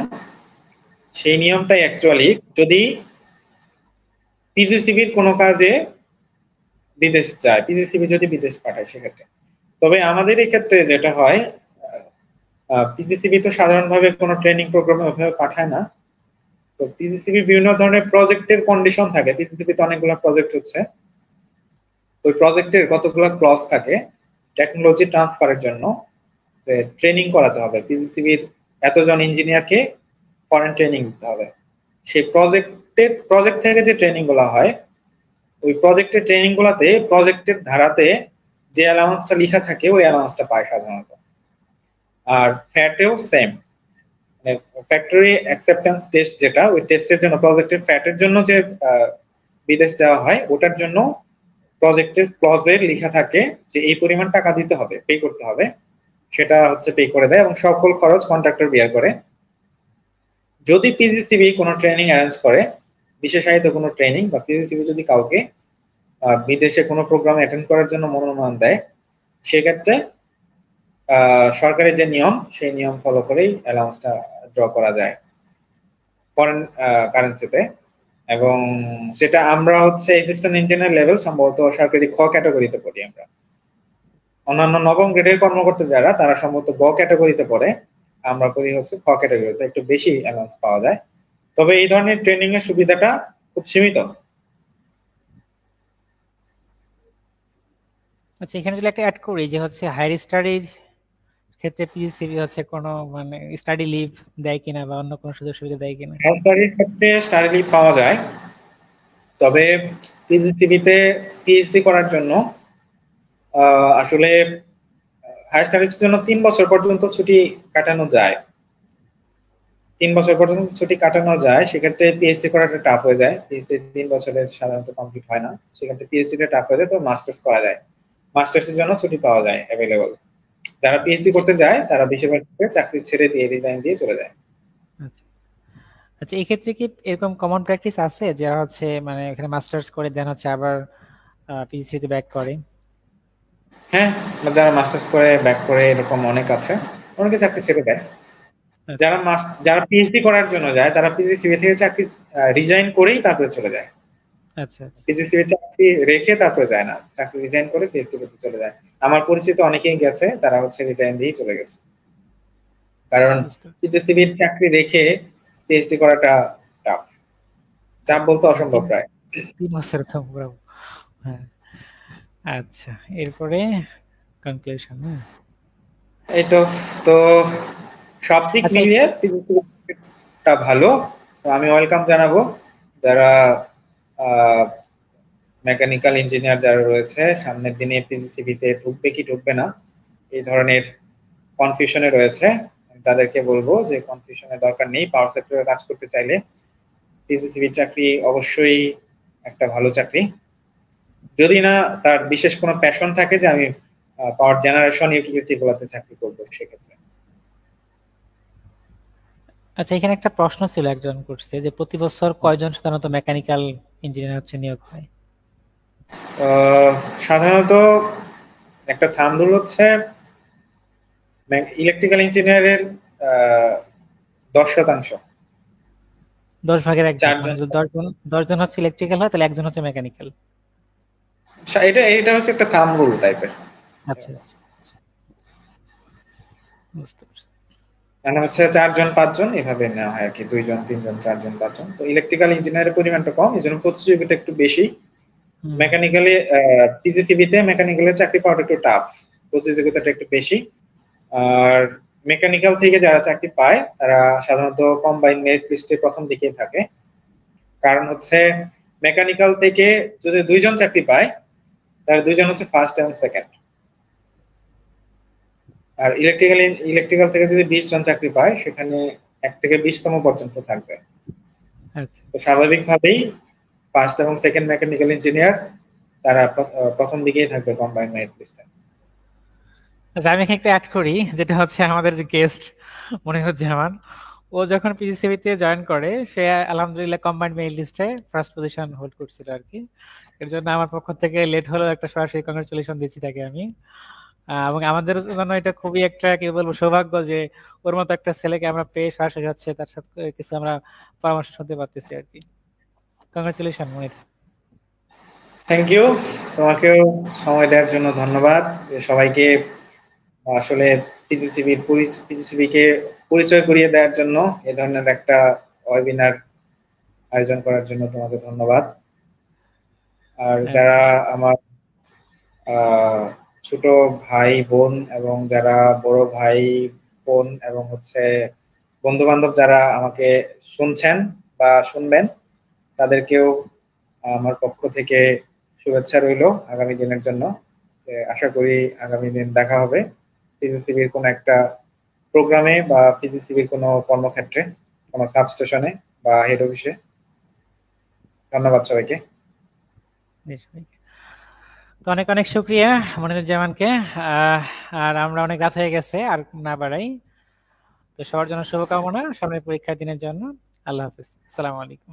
সেই নিয়মটাই অ্যাকচুয়ালি, যদি পিজিসিবির কোনো কাজে বিদেশ যায়, পিজিসিবি যদি বিদেশ পাঠায় সেক্ষেত্রে। তবে আমাদের এই ক্ষেত্রে যেটা হয়, পিজিসিবি তো সাধারণভাবে কোনো ট্রেনিং প্রোগ্রামে ওইভাবে পাঠায় না। তো পিজিসিবি বিভিন্ন ধরনের প্রজেক্টের কন্ডিশন থাকে, পিজিসিবি তে অনেকগুলো প্রজেক্ট হচ্ছে, ওই প্রজেক্টের কতগুলো ক্লজ থাকে টেকনোলজি ট্রান্সফারের জন্য, যে ট্রেনিং করাতে হবে পিজিসিবির এতজন ইঞ্জিনিয়ারকে, ফরেন ট্রেনিং দিতে হবে। সেই প্রজেক্ট থেকে যে ট্রেনিং গুলো হয়, ওই প্রজেক্টের ট্রেনিং গুলাতে প্রজেক্টের ধারাতে যে অ্যালাউন্সটা লেখা থাকে ওই অ্যালাউন্সটা পায় সাধারণত। আর ফ্যাটেও সেম, ফ্যাক্টরি অ্যাকসেপ্টেন্স টেস্ট যেটা, ওই টেস্টের জন্য প্রজেক্টের ফ্যাটের জন্য যে বিদেশ দেওয়া হয়, ওটার জন্য প্রজেক্টের ক্লজে লেখা থাকে যে এই পরিমাণ টাকা দিতে হবে, পে করতে হবে, সেটা হচ্ছে পে করে দেয় এবং সকল খরচ কন্ট্রাক্টর বিয়ার করে। যদি পিজিসিবি কোনো ট্রেনিং অ্যারেঞ্জ করে, বিশেষায়িত কোনো ট্রেনিং, বা পিজিসিবি যদি কাউকে বিদেশে কোনো প্রোগ্রাম অ্যাটেন্ড করার জন্য মনোনয়ন দেয়, সেক্ষেত্রে সরকারের যে নিয়ম, সেই নিয়ম ফলো করেই অ্যালাউন্সটা ড্র করা যায় ফরেন কারেন্সিতে। এবং সেটা আমরা হচ্ছে অ্যাসিস্ট্যান্ট ইঞ্জিনিয়ার লেভেল সম্ভবত সরকারি খ ক্যাটাগরিতে পড়ি আমরা। অন্যান্য নবম গ্রেডের কর্মকর্তা যারা তারা সম্ভবত গ ক্যাটাগরিতে পড়ে, আমরা পড়ি হচ্ছে খ ক্যাটাগরিতে, একটু বেশি অ্যালাউন্স পাওয়া যায়। তবে এই ধরনের ট্রেনিং এর সুবিধাটা খুব সীমিত। আচ্ছা, এখানে যদি একটা অ্যাড করি যে হচ্ছে হায়ার স্টাডির ক্ষেত্রে পিজিসিবি হচ্ছে কোনো মানে স্টাডি লিভ দেয় কিনা বা অন্য কোনো সুযোগ সুবিধা দেয় কিনা? হায়ার স্টাডির ক্ষেত্রে স্টাডি লিভ পাওয়া যায়, তবে পিজিসিবিতে পিএইচডি করার জন্য আসলে হায়ার স্টাডিজের জন্য 3 বছর পর্যন্ত ছুটি কাটানো যায়। 3 বছর পর্যন্ত ছুটি কাটানো যায়, সেক্ষেত্রে পিএইচডি করাটা টাফ হয়ে যায়। পিএইচডি 3 বছরে সাধারণত কমপ্লিট হয় না, সেক্ষেত্রে পিএইচডি টা টাফ হয়ে যায়, তো মাস্টার্স করা যায়। মাস্টার্সের জন্য ছুটি পাওয়া যায় অ্যাভেলেবল। যারা পিএইচডি করতে যায় তারা বেশিরভাগ চাকরি ছেড়ে দিয়ে রিজাইন দিয়ে চলে যায়। আচ্ছা আচ্ছা, এই ক্ষেত্রে কি এরকম কমন প্র্যাকটিস আছে যারা হচ্ছে মানে এখানে মাস্টার্স করে দেন হচ্ছে আবার পিজিসিতে ব্যাক করে? হ্যাঁ, যারা মাস্টার্স করে ব্যাক করে এরকম অনেক আছে, অনেকে চাকরি ছেড়ে দেয়। যারা যারা পিএইচডি করার জন্য যায় তারা পিজিসিবি থেকে চাকরি রিজাইন করেই তারপরে চলে যায়। আচ্ছা আচ্ছা, পিজিসিবি চাকরি রেখে তারপরে যায় না, চাকরি রিজাইন করে পিএইচডি করতে চলে যায়। আমার পরিচিত অনেকেই গেছে, তারা হচ্ছে রিজাইন দিয়েই চলে গেছে। কারণ পিজিসিবির চাকরি রেখে পিএইচডি করাটা টাফ, টাফ বলতে অসম্ভব প্রায়। 3 বছর তো পুরো। হ্যাঁ, আচ্ছা, এরপরে কনক্লুশন। এই তো, তো সব দিক আচ্ছা, মিলিয়ে পিজিসিবিটা ভালো। তো আমি ওয়েলকাম জানাবো যারা মেকানিক্যাল ইঞ্জিনিয়ার যারা রয়েছে, সামনের দিনে পিজিসিবিতে ঢুকবে কি ঢুকবে না এই ধরনের কনফিউশনে রয়েছে, তাদেরকে বলবো যে কনফিউশনের দরকার নেই। পাওয়ার সেক্টরে কাজ করতে চাইলে পিজিসিবি চাকরি অবশ্যই একটা ভালো চাকরি, যদি না তার বিশেষ কোনো প্যাশন থাকে যে আমি পাওয়ার জেনারেশন ইউটিলিটি গুলোতে চাকরি করবো সেক্ষেত্রে। আচ্ছা, এখানে একটা প্রশ্ন ছিল, একজন করছে যে প্রতি বছর কয়জন সাধারণত মেকানিক্যাল ইঞ্জিনিয়ার হচ্ছে নিয়োগ হয়? সাধারণত একটা থাম্ব রুল হচ্ছে ইলেকট্রিক্যাল ইঞ্জিনিয়ারের 10%। 10 ভাগের 1 ভাগ, 4 জন। মানে যদি 10জন হচ্ছে ইলেকট্রিক্যাল হয় তাহলে 1জন হচ্ছে মেকানিক্যাল। এটা এটা হচ্ছে একটা থাম্ব রুল টাইপের। আচ্ছা আচ্ছা, বুঝতে পারছি। মানে হচ্ছে 4 জন 5 জন এভাবে নেওয়া হয় আর কি, 2 জন 3 জন 4 জন 5 জন। তো ইলেকট্রিক্যাল ইঞ্জিনিয়ারের পরিমাণটা কম, এই জন্য প্রতিযোগিতা একটু বেশি। মেকানিক্যালি পিজিসিবিতে মেকানিক্যালের চাকরি পাওয়াটা একটু টাফ, প্রতিযোগিতাটা একটু বেশি। আর মেকানিক্যাল থেকে যারা চাকরি পায় তারা সাধারণত কম্বাইন মেরিট লিস্টে প্রথম দিকে থাকে। কারণ হচ্ছে মেকানিক্যাল থেকে যদি 2 জন চাকরি পায় তাহলে 2 জন হচ্ছে ফার্স্ট এবং সেকেন্ড। আর ইলেকট্রিক্যাল থেকে যদি 20 জন চাকরি পায় সেখানে 1 থেকে 20তম পর্যন্ত থাকবে। আচ্ছা, তো স্বাভাবিকভাবেই ফার্স্ট এবং সেকেন্ড মেকানিক্যাল ইঞ্জিনিয়ার তারা প্রথম দিকেই থাকবে কম্বাইন মেরিট লিস্টে। আচ্ছা, আমি এখানে একটা অ্যাড করি, যেটা হচ্ছে আমাদের যে গেস্ট মনিরুজ্জামান, ও যখন পিজিসিবিতে জয়েন করে সে আলহামদুলিল্লাহ কম্বাইন্ড মেরিট লিস্টে ফার্স্ট পজিশন হোল্ড করছিল আর কি। এর জন্য আমার পক্ষ থেকে লেট হলেও একটা সরাসরি কংগ্রেচুলেশন দিচ্ছি তাকে আমি। এবং আমাদের জন্য এটা খুবই একটা কি বলবো সৌভাগ্য যে ওর মতো একটা ছেলেকে আমরা পেয়ে সরাসরি হচ্ছে তার সাথে কিছু আমরা পরামর্শ শুনতে পারতেছি আর কি। Congratulation Monir. থ্যাংক ইউ, তোমাকেও সময় দেওয়ার জন্য ধন্যবাদ। সবাইকে আসলে পিজিসিবি কে পরিচয় করিয়ে দেওয়ার জন্য এই ধরনের একটা ওয়েবিনার আয়োজন করার জন্য তোমাকে ধন্যবাদ। আর যারা আমার ছোট ভাই বোন এবং যারা বড় ভাই বোন এবং হচ্ছে বন্ধু বান্ধব যারা আমাকে শুনছেন বা শুনবেন, তাদেরকেও আমার পক্ষ থেকে শুভেচ্ছা রইল আগামী দিনের জন্য। আশা করি আগামী দিন দেখা হবে পিজিসিবির কোনো একটা প্রোগ্রামে বা পিজিসিবির কোনো কর্মক্ষেত্রে, কোনো সাবস্টেশনে বা হেড অফিসে। ধন্যবাদ সবাইকে। তো অনেক অনেক শুক্রিয়া মনিরুজ্জামানকে। আর আমরা অনেক রাত হয়ে গেছে, আর না বাড়াই। তো সবার জন্য শুভকামনা সামনের পরীক্ষার দিনের জন্য। আল্লাহ হাফিজ, আসসালামু আলাইকুম।